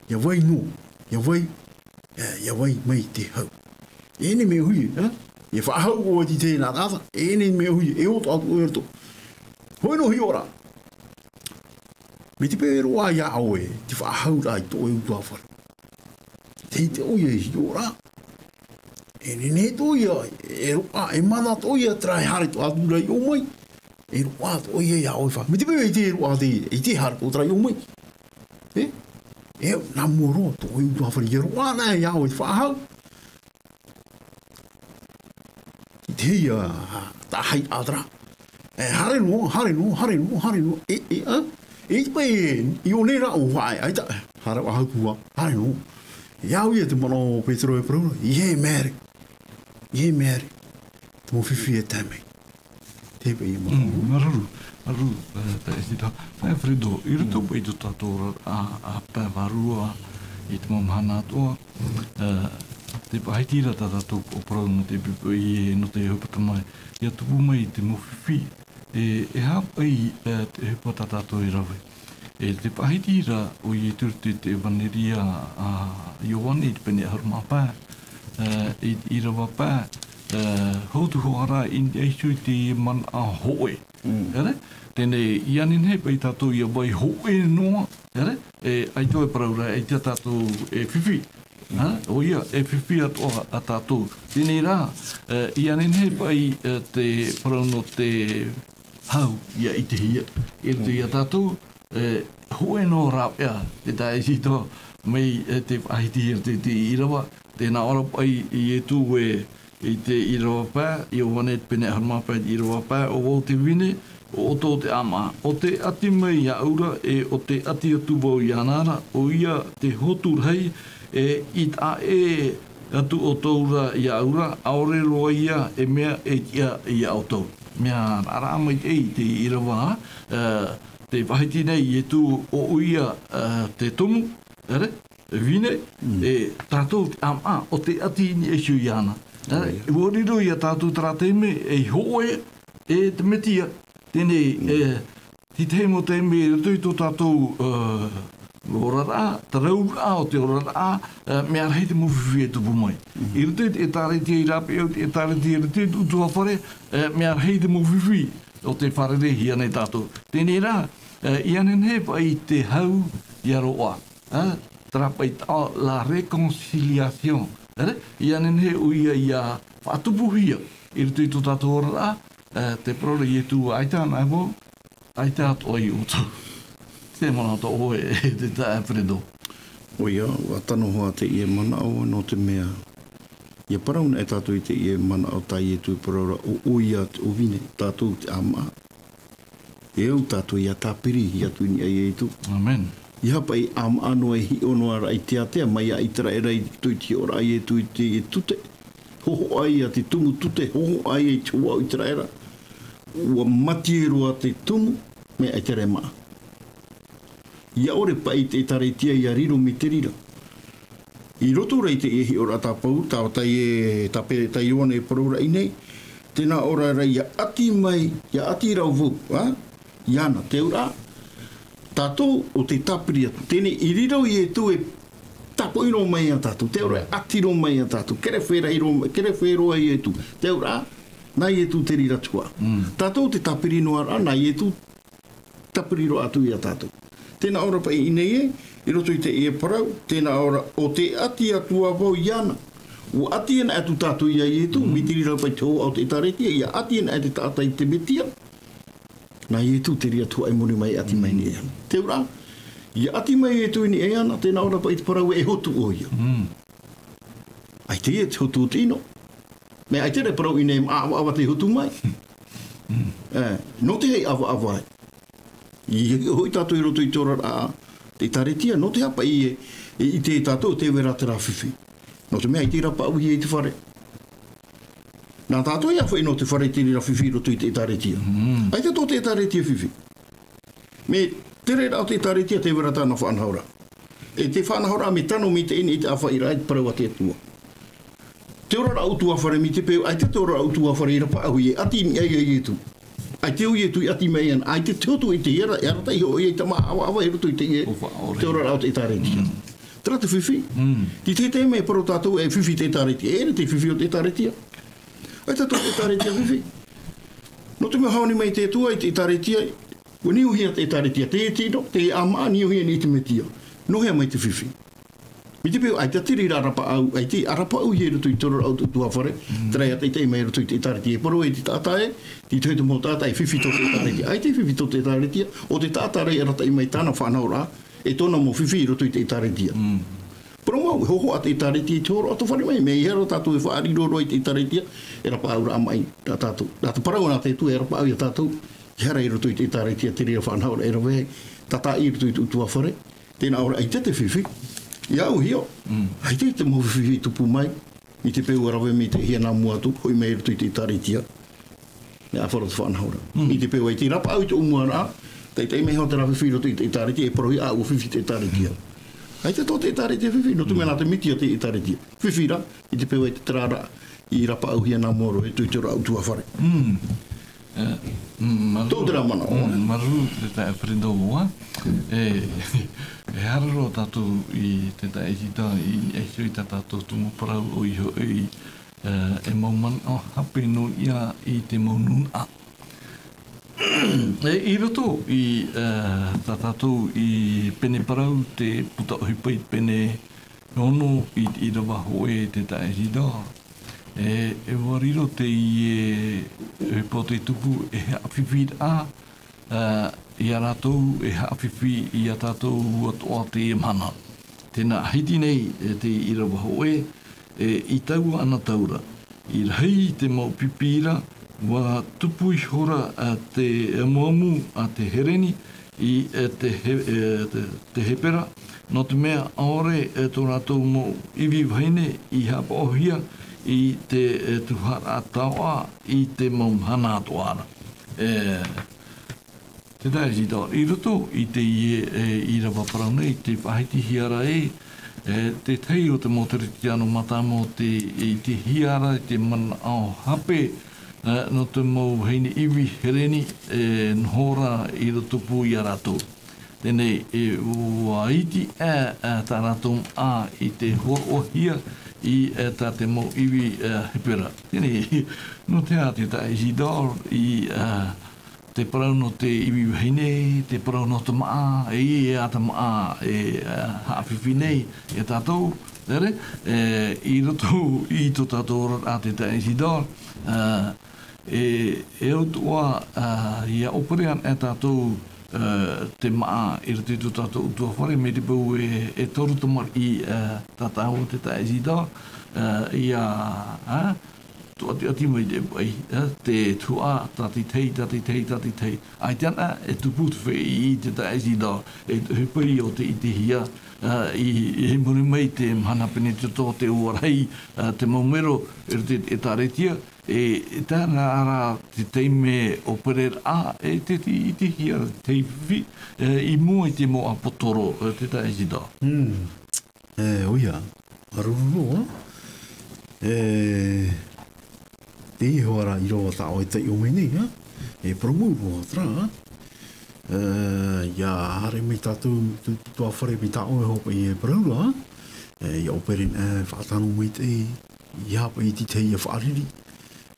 ia wai no, ia wai mai te hau. Ene me hui, ia whaahau o ti tēnā tata, ene me hui, e o tātu o erto. Hoi no hi ora. Me te pēro a ia au e, te whaahau rai to e utua whara. Te oia hi ora. Ene ne to ia, e roa, e mana to ia trai hare to atu rai o mai. E roa to ia ia oi wha. Me te pēro i te roa te hare to trai o mai. Nā moro to e utua whara, e roa na ia oi whaahau. Te ia, ta hai adra. Hare no. E te pai, i o nera o whae, ai ta, hare wa hau kua, hare no. Iau ia te mono Petero e prauna, ie mere, te mo whiwhi e tamei. Te pai i mono. Aru, ta e tita, whae Fredo, i ruto pai tu tātou a pēwarua, i te mamahana atoa, te paitira ta tātou o prauna, te pipo i no te hupata mai, ia tupu mai te mo whiwhi, e hapai te hepa tātou i rawe. E te pahitira o i turte te waneria a Iowane, te pene haruma pā, i rawa pā, houtu hoara i eisu te man a hoe. Tēnei, i anin he pai tātou i a wai hoe noa, ai toi paraura, ai te tātou e whiwhi. O ia, e whiwhi atoa a tātou. Tēnei rā, i anin he pai te parauno te hau ia i te hia. E te ia tātou, hoe no rāpea, te tae sito, mei te ahiti te irawa, tēnā ora pai i e tū i te irawa pā, i o wane te pene harma pā i irawa pā, o wau te wine, o tō te ama. O te ati mai ia aura, o te ati atu wau i anara, o ia te hotur hei, i tā atu o tōura i aura, aore roa ia, mea ia i autou. Mea ara mai te irawa, te wahiti nei i tū o uia te tomu, vine, tātou te ama, o te ati ni e sui ana. Uoriro ia tātou trateme, e hoe, te metia, tēnei, ti teimo teime, tui tō tātou orara, tarau a o te orara, mea rei te muwhiwhi e tupu mai. I rutu e tāreti e rapi, e tāreti e rutu, utua whare, mea rei te muwhiwhi o te wharerehi anei tātou. Tēnei rā, i anen he pai te hau i aroa. Trapai tā la reconciliation. I anen he uia i a whatupuhia. I rutu i tō tātou orara, te prore i e tū aitāna e mo, aitāna oi utu. Te mana to oe te tae Fredo. O ia, atano hoa te ie mana o no te mea. Ia parauna e tātou i te ie mana o tai e tui paraura o ia o vine, tātou te ama. E au tātou ia tāpiri, ia tuini ai e tu. Amen. Ia pai ama ano e hi ono ara i te atea, mai a itara e rei tui ti ora ai e tui te e tute. Hoho ai a te tumu tute, hoho ai e tua o itara era. Ua mati e roa te tumu, me ai tere maa. Ia ore pai te taretia i a riro me te rira. I roto rei te ehi ora tāpau, tāwa tai e tapere tai iwana e paraura i nei, tēnā ora rei ia ati mai, ia ati rau vau, iana, te ura, tātou o te tapiri atu. Tēne i riro i e tu e tapo iro mai a tātou, te ura ati ro mai a tātou, kere wheroa i e tu, te ura, nai e tu te rira tua. Tātou te tapiri no ara, nai e tu tapiri ro atu i a tātou. Tēnā ora pai i nei i roto i te e parau, tēnā ora o te ati atua wau iana, O ati na atu tātou ia i tu, mitiri rau pai tō au te itaretia, ia ati na atu tātai te metia. Nā i tu te ria tu ai moni mai ati mai ni e ana. Te ura, ia ati mai e tu ni e ana, tēnā ora pai te parau e hotu o ia. Ai te e te hotu o tino. Me ai tere parau i nei awa te hotu mai. No te hei awa ai. I hoi tātou i roto i tōra a te itaretia, no te hapa i te tātou te wera te rāwhiwhi. No te mea i te rapa au hi e te whare. Nā tātou ia whai no te whare te rira whiwhi roto i te itaretia. Ai te tō te itaretia whiwhi. Me tere rao te itaretia te wera tāna whanhaura. E te whanhaura me tano mi te ini i te awha i rai parau a te atua. Te ora rao tua whare mi te peo, ai te ora rao tua whare i rapa au i e ati ni ai tu. Ai te ui e tu i ati mei an, ai te teotu i te iara, e arata i ho i e tama awa e roto i te ie, te ora rao te itaretia. Tera te whiwhi. Ti te mea paro tātou e whiwhi te itaretia. E te whiwhi o te itaretia. Ai tātou te itaretia whiwhi. No te mea haoni mai te tua i te itaretia. Wa niuhia te itaretia. Te tino, te ama niuhia ni te metia. Nohea mai te whiwhi. Mi te peo, ai te tiri rarapa au. Ai te arapa au hi roto i toro au tua whare. Tera ia te mea roto i te itaretia. E paro e te tātae. Ti te mō tātae whiwhi to te itaretia. Ai te whiwhi to te itaretia. O te tātare e rata i mai tāna whanau e tōna mō whiwhi roto i te itaretia. Pero mau, hoho a te itaretia i tōro ato whare mai, me i hera tātou e whaari roro i te itaretia, e rapa aura amai a tātou. Tātou parau nā te tu, e rapa au i a tātou, i hera i roto i te itaretia, te rea whanhaura, e rawe, tata i roto i tua whare, tēnā ora, ai te whiwhi, i au hio, ai te mō whiwhi tupu mai, i te peu rawe me te hia nā mua tu, hoi mai roto i te itaretia, e a whara te whanhaura. I te peu ai te rapa au i te umua rā, Tei me hau te rawe whiro te itaretia, e parohi a ua whiwhi te itaretia. Ai te tō te itaretia whiwhi, no tu mea nā te miti a te itaretia. Whiwhira, i te pewa i te terara, i rapa au hia nā moro, e tui te rau tua whare. Tō te rā mana o. Maru te tae whirindo oa. E hararo tātou i te tae hita, i eihio i tātou tumu parau o iho e mauman o hape no ia i te maunun a. I roto i tātou i pene parau te puta ohipai pene ono i rawa hoe te tae hida. E wariro te i po te tupu e hawhiwhir a i a rātou e hawhiwhi i a tātou atoa te mana. Tēnā hiti nei te i rawa hoe i taua ana taura. I rahei te mau pipira wa tupu i hora te muamu a te hereni i te hepera. No te mea aore tō rātou mo iwi waine i hapa ohia i te tuhara tawa i te maumhana atoara. Te tae si tau i roto i te i rawa parau nei, te whahiti hiara te tei o te motoriti anu matamo i te hiara, te mana ao hape, no te mau heini iwi hereni nhora i roto pū i a rātou. Tēnei ua iti tā rātou a i te horohia i tā te mau iwi hepera. Tēnei no te a te tae hidor i te parau no te iwi heine, te parau no te maa, e a te maa hawhiwhi nei e tātou. Tere, i roto i tō tātou a te tae hidor, e utua i a operean e tātou te maa i roto i tō tātou utua whare, me te pau e toru tamar i tātou te tae hidor, i a tu ati mai te pai, te tua, tati tei. Ai tana e tupu te whee i te tae hidor, e hupai o te iti hia, i muri mai te mhana pene te tō te uarai, te maumero e tāretia, e tāna ara te teime operer a, e te iti hia, te whiwhi, i mua i te mo apotoro, te tae hidor. Oia, aruru, te ihoara i roa tā o te iome nei, e promuru o tra, ia hare me tātou tua whare me tā oe hopa i e praura, ia operin whaatanu mai te i hapa i ti te ia whaariri.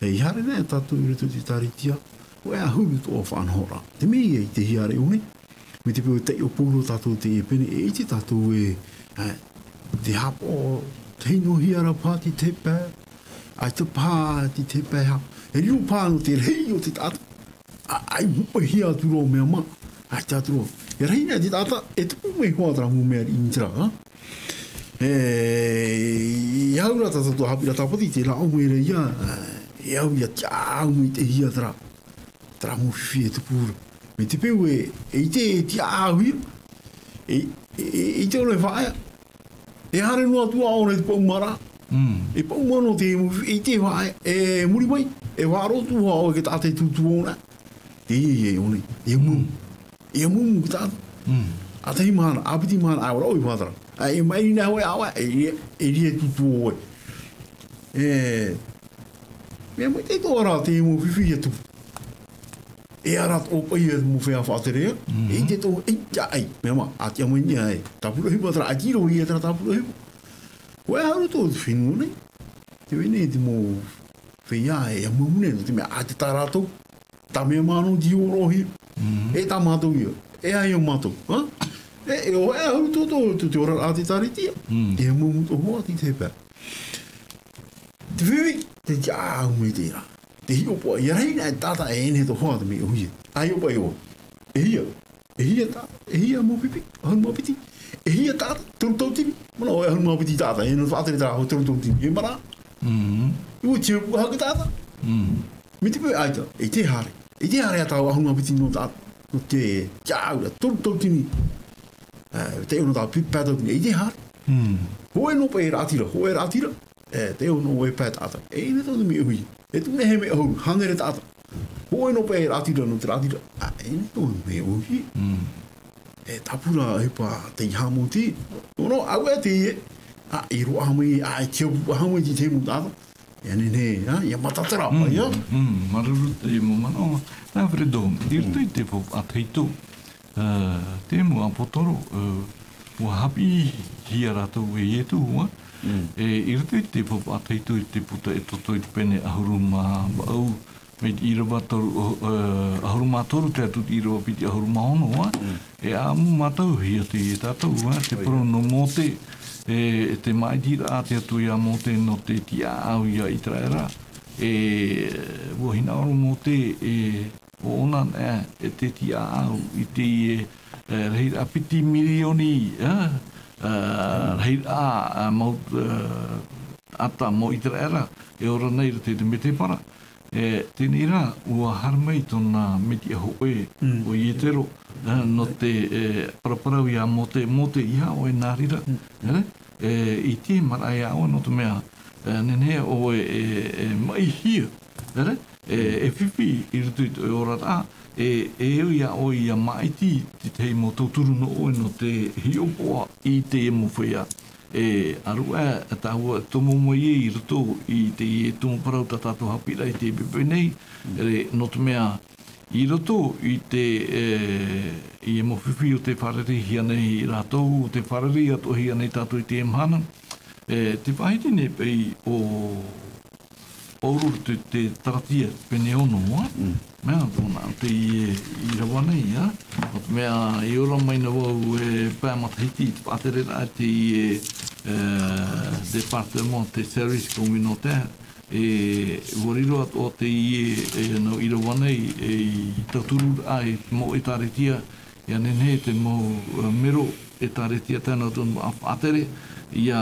I hare nei tātou i rutu te tāritia, o ea hulu tō whanhora. Te mei i te hiare une, me te pio te o pūro tātou te e pene, e te tātou te hapo Teino hiara pāti te pē. Ai te pāti te pē ha. E riu pāno te rei o te tata. Ai mupa hia turo mea ma. Ai te aturo. E reina te tata, e tupu mei hoatara mu mea i tira. E haura tata tua hapira tapati te lao mea reia. E au ia tiau mei te hia tara. Tara mu whiwhi e tupura. Me te peu e te tiau hia. E te ono e whaia. E hare noa tua aona te pau mara. E pau mano te e te whaia. E muri mai. E wharo tu hao ke tate tutu ona. E one. E mumu. E mumu ke tate. A tei mana. Apiti mana. Ai wara oi whatara. E mai nā hoi awa. E rie tutu oi. Mea mai te tōra te mu whiwhi e tupu. E arat o pai e mu whea whaaterea. E te tō e tia ai. Mea ma, a tia mai nia e. Tapura hipa tara, a jiro i e tara tapura hipa. Koe haru tō te whenua nei. Te wene te mō whea e a mumune. Te mea a te tā rātou. Tā mea māno di o rohi. E tā mātou ia. E ai o mātou. E o e haru tō te ora a te taritia. E a mumu tō hoa ti te pēr. Te whiwi, te tia me te ira. Te hi opo, i reina e tata e ene to hoa te me uhi. Ai opa e o. E hia tata, e hia mo pipi, ahun mo piti. E hia tata, turu tau tipi. Mana o e ahun mo piti tata, e no whaatere tara ho turu tau tipi. E mara. Iwa tia kua haka tata. Me te pui aita, e te hare. E te hare atau ahun mo piti no tata. No te tiaura, turu tau tini. Te ono tata pipi pētau tini, e te hare. Hoe no pa e rātira, hoe rātira. Te ono o e pētata. E ina tau te me uhi. E tu nehe me au, hangere tata. Hoe no pe ratira no te ratira. E ne tō me uhi. E tapura e pa te hamo te. No, au e te e. I roa hamui, e tia hamui ti te mu tata. E ane ne, ia matatara pa ia. Maruru te mo mano. Tā Fredo, dirto i te po a teito. Te mo a potoro. Ua hapi hia ratou e tu ua. E irto i te popa a teito i te puta e toto i te pene ahuru mā au me i rawa toru ahuru mā toru te atu i rawa piti ahuru mā ono wa e amu mātau hia te e tātou te poro no mō te te maitira a te atu ia mō te no te tia au ia i traera e wahina oro mō te o onan e te tia au i te reira piti milioni rei maut ata mo i era e ora nei te me te para tēnei rā ua harmei tōna meti aho oe o i etero no te paraparau ia mo te iha o e nārira i te marai awa no te mea nene o mai hia e whiwhi i rutu i te ora rā e ia o ia maiti te tei mo tauturu no oe no te hiopoa i te e mo whea. Aru tāua tomo mo i ruto i te tomo parau tatato hapira i te pepe nei, no te mea i ruto i te i e mo whiwhi o te whareri hia nei rātou, o te whareri ato hia nei tātou i te emhana. Te whahiti ne pei o Ouro te taratia pene ono wa. Mea tōna te i rawa nei, o te mea i ora mai na wau pāmatahiti i te pātere rā te Departement te Service Communautaire wariro at o te no i rawa nei i tauturu a mo e taretia i anene te mo mero e taretia tēnā tōna a pātere ia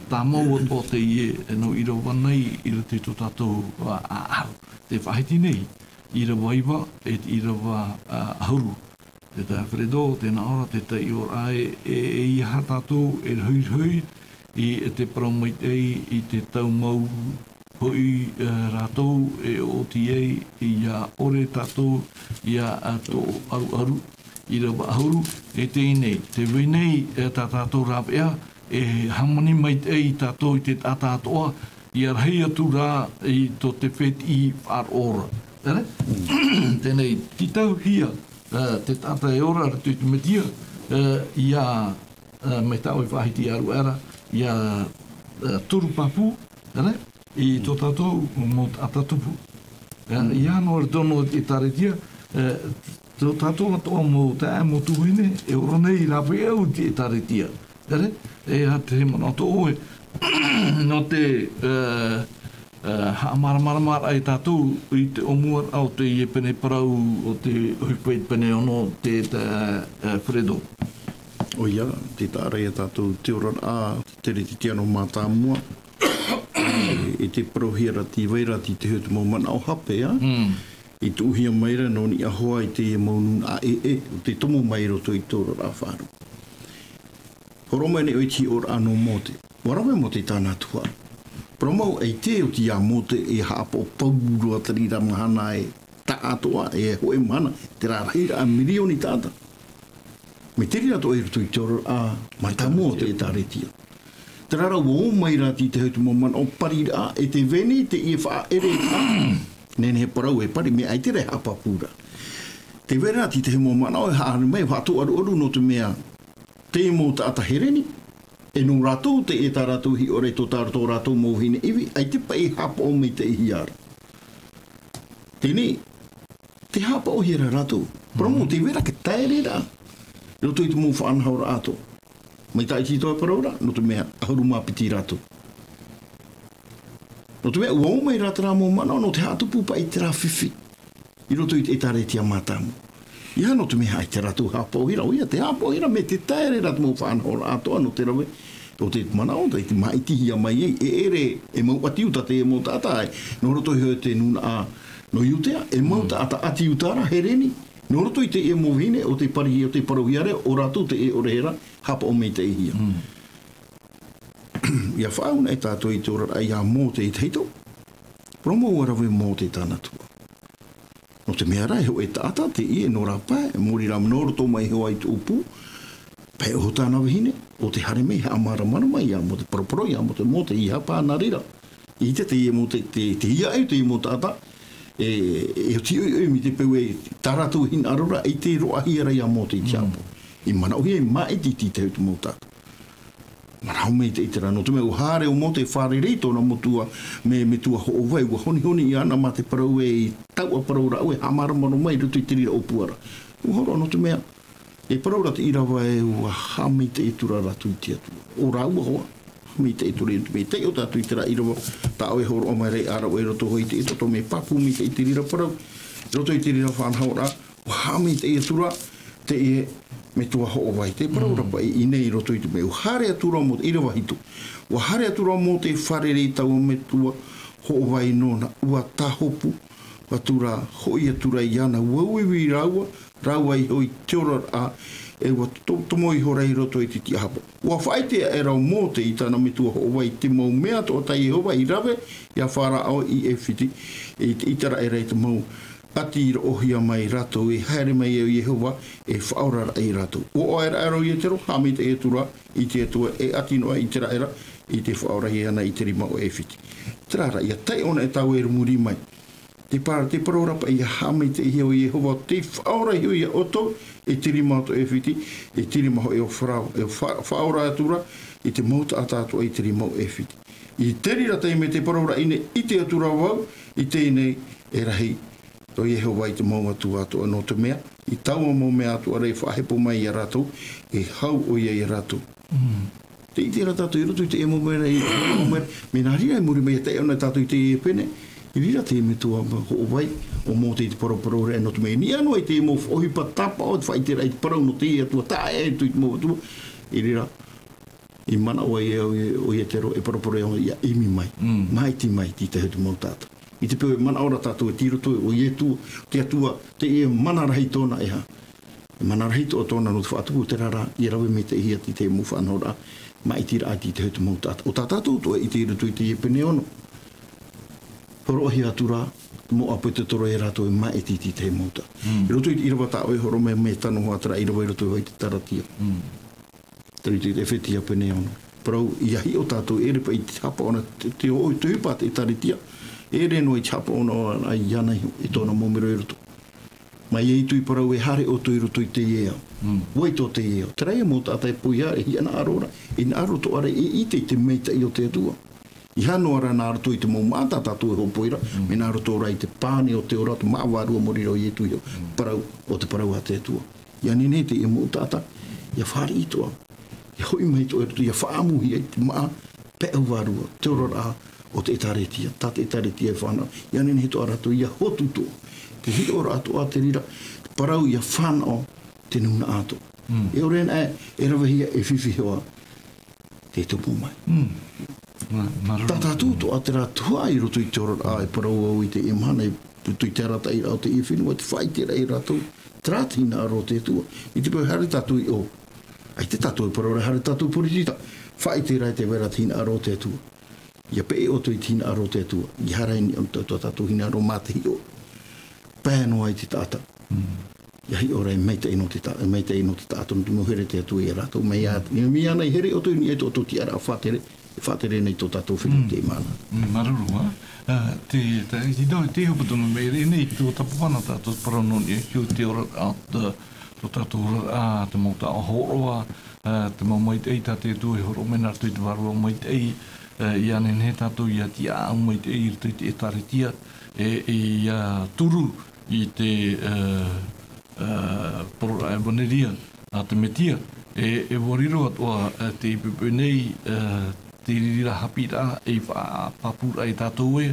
tā mau o te no i rawa nei i rate tō tātou te whahiti nei i rawa iwa e i rawa ahuru. Te tā Fredo, tēnā ora, te tā i ora e i ha tātou e hui i te paramoitei i te tau mau hoi rātou e OTA i a ore tātou i a tō aru i rawa ahuru e te inei. Te weinei tā tātou rāpea e hamani mai ei tātou i te tātātoa i arhei atu rā i tō te whet i whar ora. Tēnei, ki tau hia te tāta e ora ratu i te metia i a me tau i whahiti aru era i a turu papu i tō tātou mō atatupu. I ano ar tono i taretia tō tātou atoa mō te amo tuhine e ora nei rapi au ti e taretia. Ere, e ha te mana to oe. No te maramara ai tātou i te omua au te ie pene parau o te huipeit pene ono te Fredo. O ia, te tārai a tātou te ora a te reti tiano mātāmua. E te parohira ti wairati te hutu mau mana o hape, I te uhia maira no ni ahoa I te maunun a o te tomo mairo to I tōra rā whāru. Horomai ne oiti ora anō mō te. Warawe mō te tāna tua. Promau ei te o ti a mō te e haapo paurua tarira mahana e ta atoa e hoe mana te rārahira a milioni tāta. Me te rira to e rutu I tōra a mai tā mō te e tāretia. Te rara o mai rati te hautu mō mana o parira e te veni te I wha ere a. Nene he parau e pari me ai te re hapa pūra. Te vera ti te he mō mana o e haare mai whātu aru no te mea te mō ta ata hereni. E nō rātou te e tā rātou hi ore tō tāra tō rātou mō hine iwi, ai te pa e hapa o mei te ihi ara. Tēnei, te hapa o hira rātou. Promo te vera ke taere rā. No tō I te mō whaanhaura ātou. Mai tā I toa paraura, no te mea ahuru māpiti rātou. No te mea uau mai rātara mō mana, no te hātupu pa I te rā whiwhi. I roto I te e tāre tia mātāmu. Ia no te mea ai te rātou hapa o hira. O ia te hapa o hira me te taere rātou mō whaanhaura ātou ano te rawe. O te mana o te maitihia mai ei. E ere e mau atiuta te e mō tāta ai. No roto I te nuna a no iutea. E mau tāta atiutara hereni. No roto I te e mō hine o te parihi o te parohiare. O rātou te e orehera hapa o mei te ihia. Ia whauna e tātou I te ora ai a mō te I te heito. Promo warawe mō te tāna tua. No te mea rai ho e tāta te I e no rāpai. Mōri rā mnoro tō mai hoa I te upu. Pai o tāna wahine. O te hare mei amara mana mai ia mō te paroporo ia mō te I hapa ana rira. I te I e mō te ia e te I mō tāta. E o ti oi mi te peu e taratu hin arora I te roa hiera ia mō te I tiapo. I mana ohi e mai ti te hutu mō tāta. Marau mei te itera no te mea uhare o mō te whare reito na motua me tua ho ovai ua honi I ana ma te parau e taua parau rau e hamara mano mai rutu I te rira o puara. Uhoro no te mea e parau ra te irawa e ua hame te itura ratu I te atua. O rau hoa hame te itura I te te o tatu I te ra irawa ta oe horo o mai rei ara o e roto hoi te ito to me papu mi te I te rira parau. Roto I te rira whanhau ra o hame te itura te e me tua ho vai te parau rapa I nei roto I te me hare atura mo te irawa hitu. Wa hare atura mo te whare rei tau me tua ho vai nona ua tahopu wa tura hoi atura I ana wauiwi raua I hoi teora a e wa tomo I hora I roto I te tiahapo. Wa whaite e rau mo te I tana me tua ho vai te mau mea to o tai Jehova I rawe ia whara au I e whiti I tara e rei te mau ati ohia mai rato e haere mai e Jehova e whaorara ai rato. O aera aro I te ro, hami te e tura I te atua e ati noa I te raera I te whaorahi ana I te rima o e whiti. Trara, ia tai ona e tau e rumuri mai. Te parorapa ia hami te ihi o Jehova te whaorahi o ia oto e te rima o e whiti e te rima ho e o wharau e whaora atura I te mauta atatua I te rima o e whiti. I te rira tei me te parora ine I te atura wau I te ine e rahi to Jehova I te maunga tu atua no te mea, I taua mau mea atua rei whahepo mai I ratou, e hau o ia I ratou. Te I te ra tātou I roto I te e mo mea rei, me nā rira e muri mai te ona tātou I te e pene, I rira te e me tua ho vai, o mō te I te paroparo rea no te mea. Ni anō I te e mo ohi pa tapa o te whai te rei parau no te e atua, tā e tu I te mō atua, I rira, I mana o e te ro e paroparo rea o ia imi mai, mai ti te hutu mau tātou. I te peo mana ora tātou e tiroto o i tu te atua te e mana rahi tōna e ha. E mana rahi tōna no te whaatupu te rara I rawe me te ihia ti te mu whanora ma I tira ati te hutu mau tātou. O tātou to I te iroto I te iepene ono. Horo ahi atura mo apu te toro e rato e ma e ti te mau tātou. I roto I irawa tā oi horo me tano hoatara I rawa I roto I te taratia. Tari te wheti iepene ono. Parau I ahi o tātou e repa I te hapa ona te oi te hupa te taritia. E re no I chapa ono ai ana I tōna momero I roto. Mai e tui parau e hare o tui roto I te iea. Wai tō te iea. Te rei mō tātai pui a e hi ana arora. I nā roto are e ite I te meita I o te atua. I hano ara nā roto I te mō māta tātou e hopoira. Me nā roto ora I te pāne o te ora tu māwarua morira o I e tui parau o te parau a te atua. Ia nene te e mō tāta. Ia whare I toa. Ia hoi mai to e ia whaamuhi e te maa pe au warua, te ora o te etaretia, ta te etaretia e whana. Ia nene he to arato ia hotu to. Te hi ora ato a te rira, parau ia whana o te nuna ato. E ore e rawahia e whiwhi hoa te tupu mai. Tata tūto a te rā tua i roto i te ora a e parau au i te imhana i tui te rata i rao te i whenua, te whai te rei ratou, tratina aro te tua. I te pau hare tatu i o. Ai te tatu i parau hare tatu poritita. Whai te rei te wera tina aro te tua. Ia pe e o tui tina aro te tua. I harai ni o tatu hina aro mātehi o. Pēno ai te tata. Ia hi ora e meita ino te tata. Ntu muhere te atu i ratou. Mei ana i here o tui ni e to ti ara a whatere nei tō tātou whinu te mana. Maruru, te hupatunu me re nei tō tapapana tātou paranoni e hiu te ora tō tātou ora te mauta o horoa, te mau maite ei tāte tū e horo mena tui te warua maite ei, i anen he tātou i ati au maite ei tui te etaretia, i turu i te poro e boneria a te metia, e wariro atua te ipupu nei te rira hapira e whapapura e tātou e,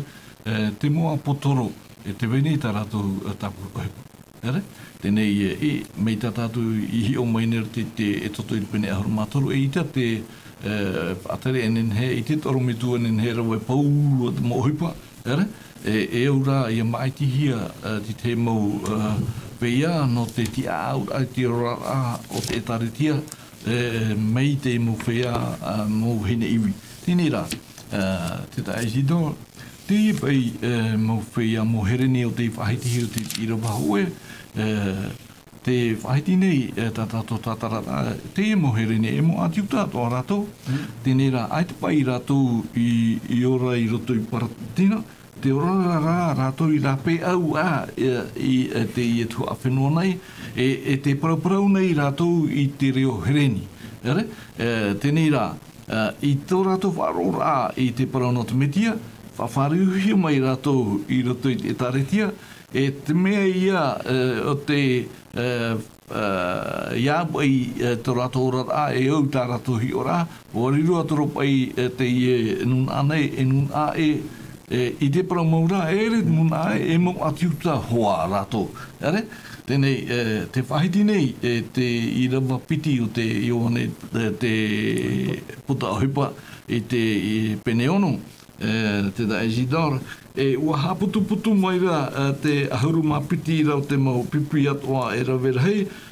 te moa potoro e te venei tā rātou tāpura kohepa. Ere? Tēnei mei tā tātou i hi o mainer te e toto i pene ahuru mātoro e ita te atere enen he, i te toro me tu enen he rawa e pau o te mohipa. Ere? E ura i a maiti hia ti te mau veia no te ti au ai te ora o te etaretia mei te mo whea mo hene iwi. Tēnei rā, te tā eisido, te pai mo whea mo herene o te whahiti o te irawahoe, te whahiti nei tātātou tātarara, te mo herene e mo ati utātou a rātou. Tēnei rā, ai te pai rātou i ora i roto i paratina, te ora rā rātou i rā pe au i te i tu a whenua nei, e te paraparau nei rātou i te reo hereni. Tēnei rā, i tō rātou wharora i te parau no te metia, whawharuhia mai rātou i roto i te taretia, e te mea ia o te iāpu i tō rātou ora e au tā rātou hi ora, wariro atoro pai te i nun anei e nun a i te parau maura e re nun a e mo atiuta hoa rātou. Tēnei, te whahiti nei, te irawa piti o te ioane, te puta ohipa i te peneono, te da Isidore, ua haputu mai ra te ahuru mā piti rau te mau pipi atoa e rawera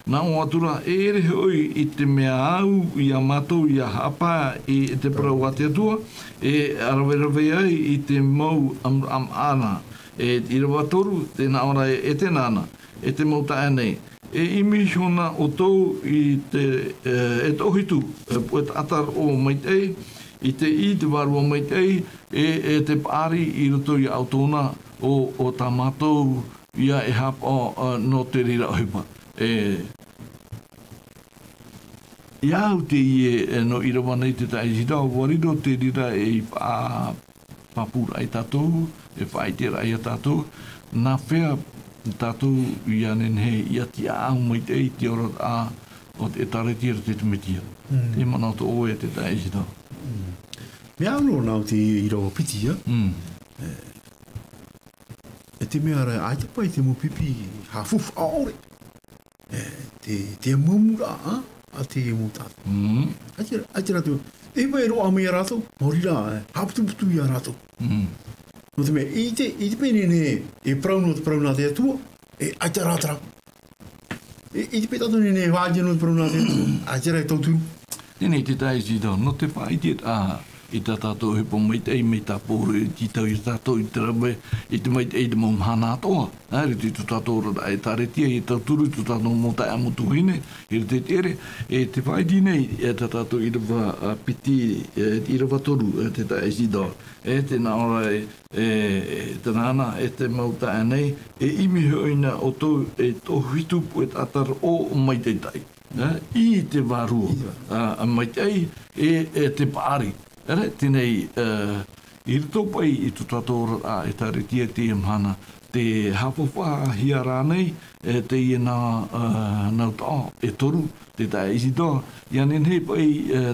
nā o atura ere hoi i te mea au i a mātou i a hapa i te parau ate atua, rawera ai i te mau am ana, i rawa toru, tēnā ora e te nāna. E te mauta anei. E imi hona o tau i te e tohitu, e atar o maitei, i te warua maitei, e te pāri i roto i autona o tā mātou ia e hapa no te rira ohipa. Iau te ie no irawa nei te taisida, warido te rira e papura i tātou, e whaitera i a tātou, nā whea tātou i anen he i ati au maitei te ora o te taretira te tumetia. Te mana o te oe te taisida. Mea alo nau te irawa piti, e te mea rai ai te pai te mo pipi hawhuf aore. Te mamura a te mo tātou. Aiti rātou, e mai roa mai a rātou, mauri rā, haputu i a rātou. No te mea, i te pene ne, e prauna te atua, e aita rātara. I te petato ne wādia no te prauna te atua, aita rai tauturu. Tēnei te taisida, no te whaitiet i tā tātou hepo maitei me tā pōre i tau i tātou i te rawe i te maitei te mau mhana atoa. Re te tu tātou rara e tāretia i tau turu tu tātou mō tai amutu hine i te tere. E te whaiti nei e tā tātou i rawa piti i rawa toru te tā esidor. E te nā ora te nāna e te mau tai nei e imi hoina o tau e tō hitupu e tātar o maitei tai. I te warua a maitei e te pāri. Tēnei, I rito pai I tu tātou a e taritia te mhana. Te hapawha hia rānei, te i nā tau e toru, te tā isi toa. Ia nenhei pai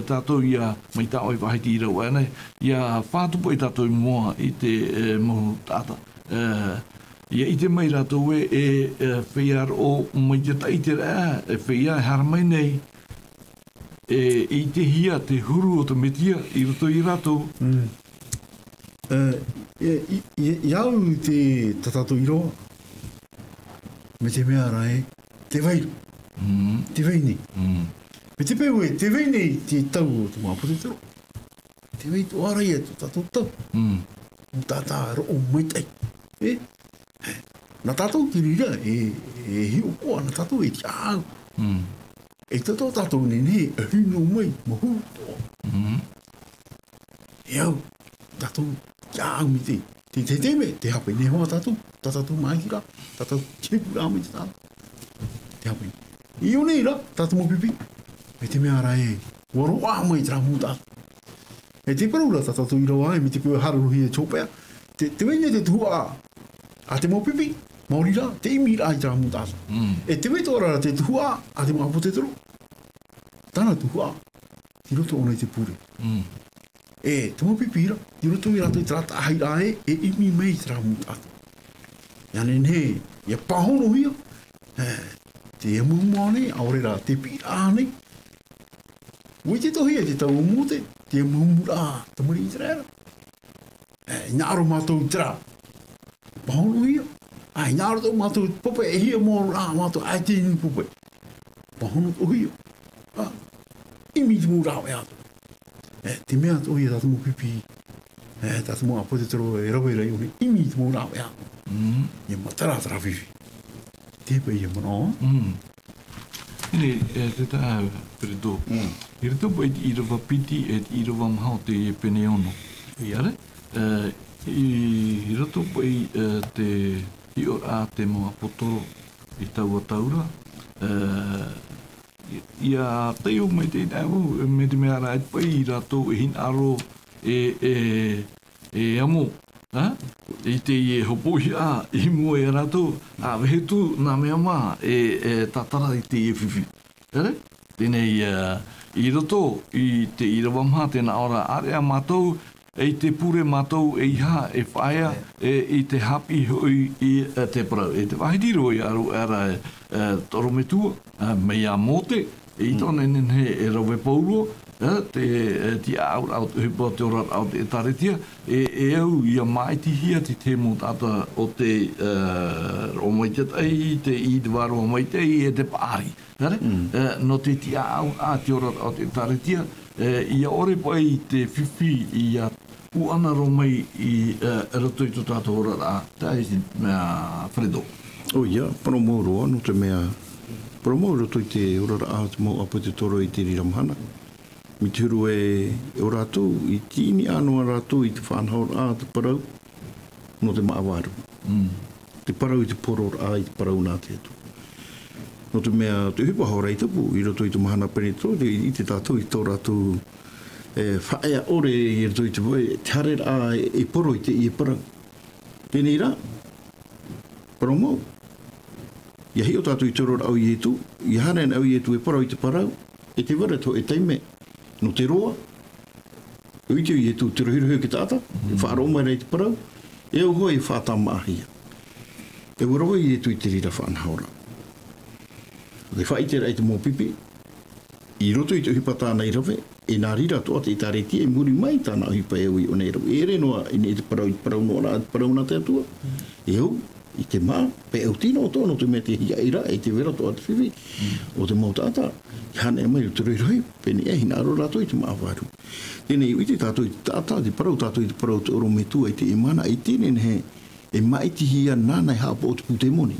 tātou ia mai tāoi wahiti I rau anei. Ia whātupu I tātou I mua I te mohu tāta. Ia I te mai rātou e whiar o mai te taite rā, e whiar haramai nei, I te hia, te huru o te metia, I roto I rātou. Iau te tatato I roa, me te mea rai, te vairu, te vaini. Me te pēu e, te vaini te tau o te māpo te tero. Te vai tu arai e tu tato tau. O tātā ro o maitai. Nā tātou ki rira, e hiu koa, nā tātou e te au. E tātou nene, e hino mai, mahu toa. Iau, tātou ki au mi te teme, te hape ne hoa tātou maihira, tātou kipu rā me te tātou. Te hape. I o nei ra, tātou mo pipi. Me te mea ra e, waro wā mai te rā mū tātou. E te paraura tātou I rawa e, me te pua hararuhi e chōpea. Te wene te tuhua a te mo pipi. Maori rā, te imi rā I tā mū tātou. E te weto ara te tuhua a te māpo te toro. Tāna tuhua, ti roto ona I te pūre. E te mo pipi ra, ti roto I rātou I tā tāhai rā e imi mei te rā mū tātou. Ia nene, ia pahono hia, te e muhumane, aore rā, te pi rā nei. Ui te tohi e te tau umote, te e muhumu rā, te muri I te rēra. Ina aro mātou I te rā, pahono hia. Ai, nā roto mātou pope e hia mō rā mātou ai tēnei pope. Pahono to hia. Imi te mū rā e ato. Te mea to hia tātou mō pipi. Tātou mō apote tero e rawe rei one. Imi te mū rā e ato. Ia matara tara whiwhi. Te pei e mana. Ine, te tā peredo. I rito pai te irawa piti e te irawa mahao te pene ono. Iare. I roto pai te I o a te moa potoro I taua taura. Ia teo mai te nāu, me te mea rai pai I rātou e hin aro e amo. I te I e hopohi a, I mua e rātou, a vehetu nā mea mā e tatara I te I e whiwhi. Tēnei I roto I te irawamha tēnā ora area mātou, e te pure mātou e iha e whaia I te hapi hui I te parau. E te wahitiro I aru ara toro me tua, mei a mote, I tōne nene e rawe paulo, te aur au te hupa te ora au te taritia, e au ia maiti hia te te mo tata o te o maitatai, te I te waro o maitai e te pāri. No te tia au a te ora au te taritia, ia ore pai te whiwhi I a uana ro mai I rato I to tātou ora rā. Tā e mea Fredo. O ia, paromo roa, no te mea, paromo roto I te ora rā te mau apa te toro I te riramhana. Mi te huru e o rātou, I tini anoa rātou I te whanhau rā te parau, no te maawaru. Te parau I te poro rā I te parau nā te atu. No te mea, te hupa haurei tapu, I roto I te mahana penetro, I te tātou I tō rātou whaea ore I roto I te voe, te hare rā e poro I te I e parau. Tēnei rā, parau Ia hi o tātou I toro au I etu, I hane au I etu e parau I te parau, e te wara to e teime, no te roa, e iti I etu te rohirohi ki tāta, e whaaro mai rei te parau, e au hoa I whātama ahia. E warawa I etu I te rira whanhaura. Te whaite rei te mō pipi, I roto I te hipa tāna I rawe, e nā rira toa te itareti e muri mai tāna hipa e ui o nei rau. E re noa I ne te parau noa rā, te parau nā te atua. E au, I te mā, pe au tino o toa no te mea te hia ira, e te vera toa te whiwi. O te mau tātā, I hane mai o te roiroi, pene e hina aro rātou I te maawaru. Tēnei I te tātou I te tātā, te parau tātou I te parau te oro me tua I te imana, I tēnen he, e maiti hia nānai hāpo o te putemoni.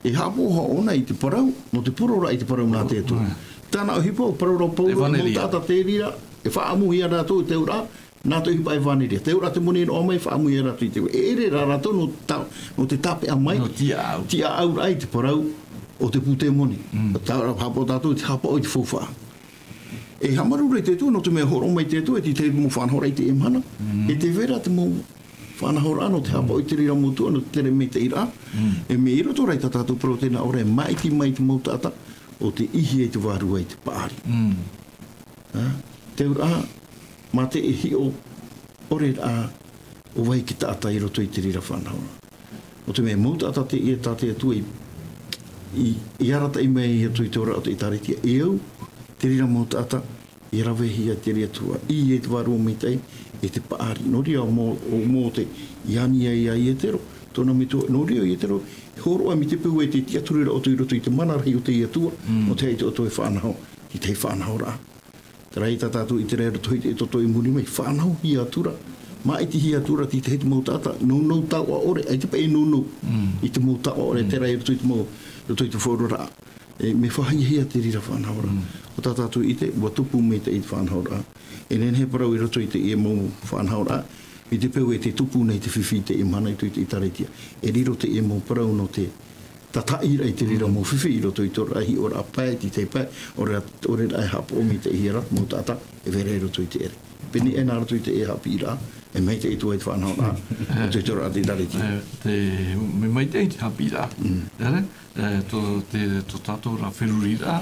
E hapo ha ona I te parau, no te purora I te parau nā te atua. Tāna o hipo, parau rau pauro, no tāta te rira, e whaamu hia rātou I te ura, nā te hipa e whaneria. Te ura te moni no mai, whaamu hia rātou I te ura. E re rā rātou no te tape a mai, tia au rai te parau o te putemoni. Tāra hapo tātou, te hapo o te fōwha. E hamaru rei te tu, no te mea horo mai te tu, e te mo whanhora i te emhana. E te vera te mo whanahora no te hapa o te rira mutua, no te tere me te ira. E me iro tō rei tātou pro tēnā ore mai te mautata o te ihi e te wārua i te pāri. Te ura, mā te e hi o ore a o wai ki tāta i roto i te rira whanahora. O te mea mautata te ia tāte atua i arata i mea i atu i te ora o te itaritia. E au, te rira mautata, i rawehi a te ria tua. I e te wārua mai tei, e te paari. Nō ria o mō te iani ai a ietero, tōna me tua, nō ria o ietero, horo a mi te pū e te tiaturira o te roto i te manarahi o te iatua, o te aito o toi whanahau, i te whanahau rā. Te rei tātātou i te rea roto i te toto i muri mai, whanahau hi atura. Mā i te hi atura ti te hei te mautata, nō tau a ore, ai te pa e nō, i te mautata a ore, te rei roto i te whoro rā. Me whahia te rira whanahau rā. O tātātou i te, ua tupu me te i te whanahau rā. E nen he parau i roto i te e mō whanahau rā, i te peu e te tupu nei te whiwhi te e mana i tu i te itaretia. E riro te e mō parau no te tataira i te rira mō whiwhi i roto i tō rahi o rā pae, ti te pae, o re rai hapo o mi te ihira, mō tāta, e vere i roto i te ere. Peni e nā roto i te e hapi i rā, e mei te i tua i te whanahau rā, o te tō rā te itaretia. Me mei te i te hapi rā, tō tātou rā whiruri rā,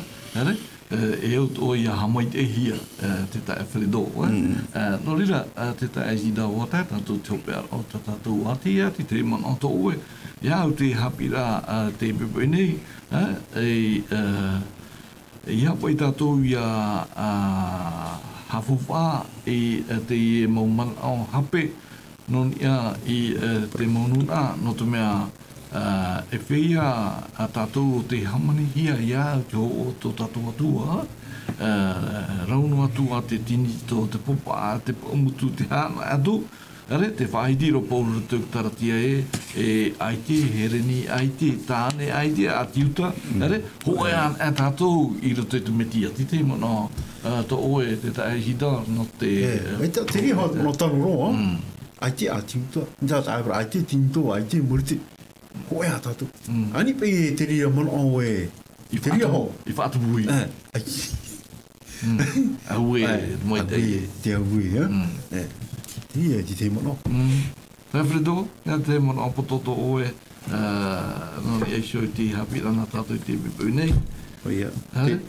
e o tō ia hamai te hia, te tae whirido. Nō rira, te tae hida o tā, tātou te opea o tātou atia, te te man o tō oe. Ia au te hapi rā te pepe nei, i hapa i tātou ia hawhuwha i te i maumana o hape, non ia i te maununa, no te mea e whia a tātou te hamani hia ia ki o tō tātou atua, rauno atua te tini tō te popa, te umutu te hana atu, te whaidiro pōru tō taratia e aite, hereni aite, tāne aite, atiuta, hoe an e tātou i roto i te meti ati te mana, tō oe te tae hida no te... Te riha no taro roa, aite atiuta, nita tāpura aite tinto, aite murite, hoe a tātou. Ani pe te ria mana o e... Te ria ho? I whaatubui. Aue, moi te... Te aue, ha? Ia, ti te mono. Whewhredo, ia te mono o pototo oe, noni e shoi ti hapi rana tātou i te pipu nei. Ia,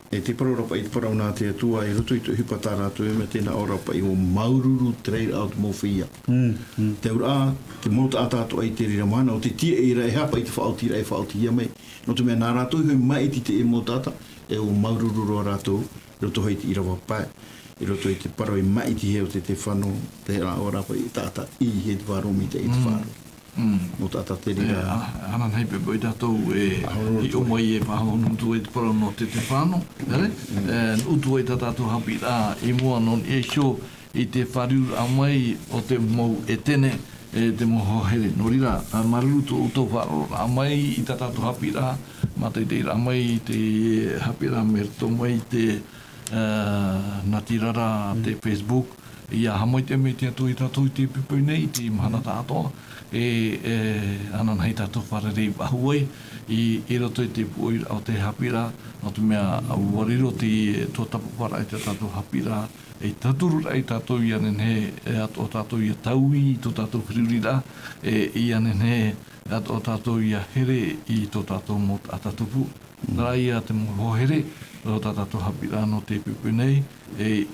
e te parorapa i te parau nā te atua, e roto i te hupata rātou e me tēnā orapa i o maururu trail out mō whia. Te ura, te mota a tātou ai te rira mana, o te tia e ra e hapa i te whaotira e whaotia mai. No te mea nā rātou hui mai ti te e motata, e o maururu roa rātou, roto hei te irawa pai. I roto i te paro i mai ti heo te whano, te rā orapa i tāta i he te wharomi te i te wharo. Mo tāta te rira. Ana nei pepo i tātou i o mai e whahonu tu e te paro no te whano. Utu e tātou hapi rā i mua non e sho i te whariu a mai o te mau e tene te moho here. No rira, maruru tu uto wharo a mai i tātou hapi rā, ma te rira mai i te hapi rā merto mai te Ngāti Rara, te Facebook, ia hamoi te me te atu i tātou i te pipu nei, te mahana tātoa, anan hei tātou wharerei wahuai, i roto i te pui o te hapira, o te mea wariro te tō tapupara i te tātou hapira, e taturura i tātou i anen he, o tātou i a taui, i tō tātou whirurira, i anen he, o tātou i a here, i tō tātou mot a tātupu, rai a te moho here, o tātou hapira no te pipu nei,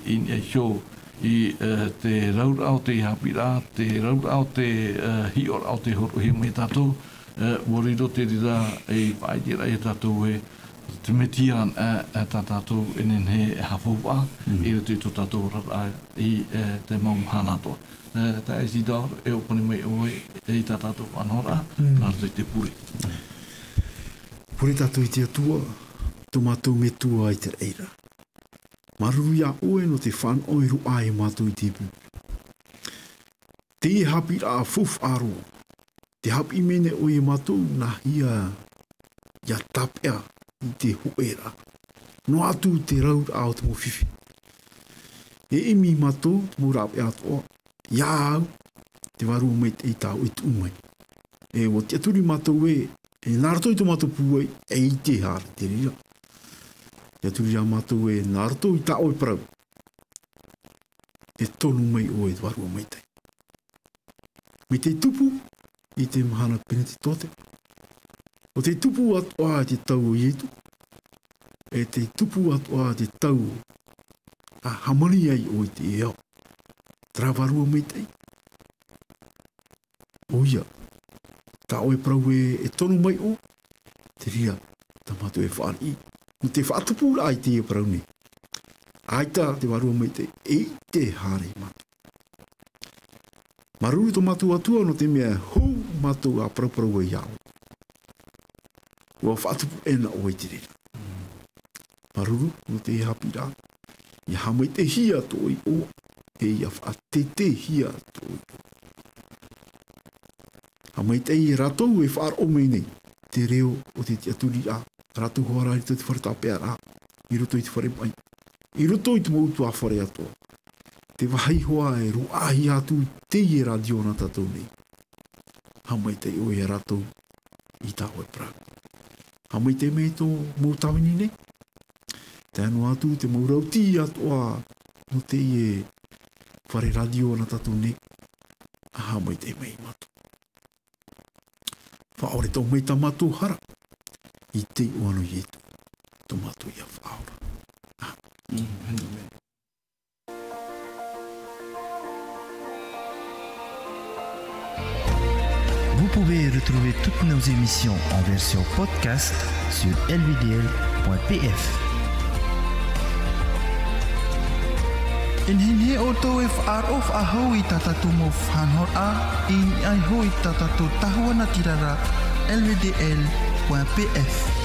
in e xo i te raura o te hapira, te raura o te hiora o te horohi mai tātou, wariro te rira e whaidira e tātou e te metian e tātou enen he hawhuwa, i roto i tō tātou rara i te maumhana toa. Tā e si dār e opani mai oe i tātou whanora, nā roto i te puri. Puri tātou i te atua, tō mātou me tua i te reira. Maruru ia oe no te whan oiru ai mātou i te ipu. Te hapi a fuf aro. Te hapi mene oe mātou na hia ia tapea i te hoera. No atu te raur ao te mo whiwhi. E emi mātou te mo rāpe atoa. Ia au te waru mai te i tāu i tu umai. E o te aturi mātou e nārato i tō mātou pūai e i te hara te rira. Ia turi a mātou e nārato i tāo e parau. te tonu mai o e warua mai tai. Me te tupu i te mahana peneti tote. O te tupu atoa te tau o ietu. E te tupu atoa te tau a hamani ai o i te eo. Tra warua mai tai. O ia, ka oe prau e tonu mai o. Te ria, tamatu e whaari. No te whaatupu la ai te e prau ni. Aita te warua mai te e te hare matu. Maruru to matu atua no te mea hou matu a prau e iau. Ua whaatupu ena o e te rira. Maruru no te hapi rā. Ia hamai te hia to i o. E ia whaatete hia to i o. Hamai te i ratou e whaar o mei nei. Te reo o te aturi a. Ratou hoara i te wharetapea rā. I roto i te whare mai. I roto i te mautu a whare atoa. Te wahi hoa e ruahi atu te i radio na tatou nei. Hamai te o e ratou i tāu e prau. Hamai te mei tō mautawini nei. Te anu atu te maurauti atoa no te i e whare radio na tatou nei. Hamai te mei matu. Whaore tau mei tamatu hara. I te uano i etu. Tomatu ia whaora. Vous pouvez retrouver toutes nos émissions en version podcast sur lvdl.pf. In hinhe o tō e whaarof a hou i tatatu mo whanhor a in ai hou i tatatu tahuana tirara lvdl.pf.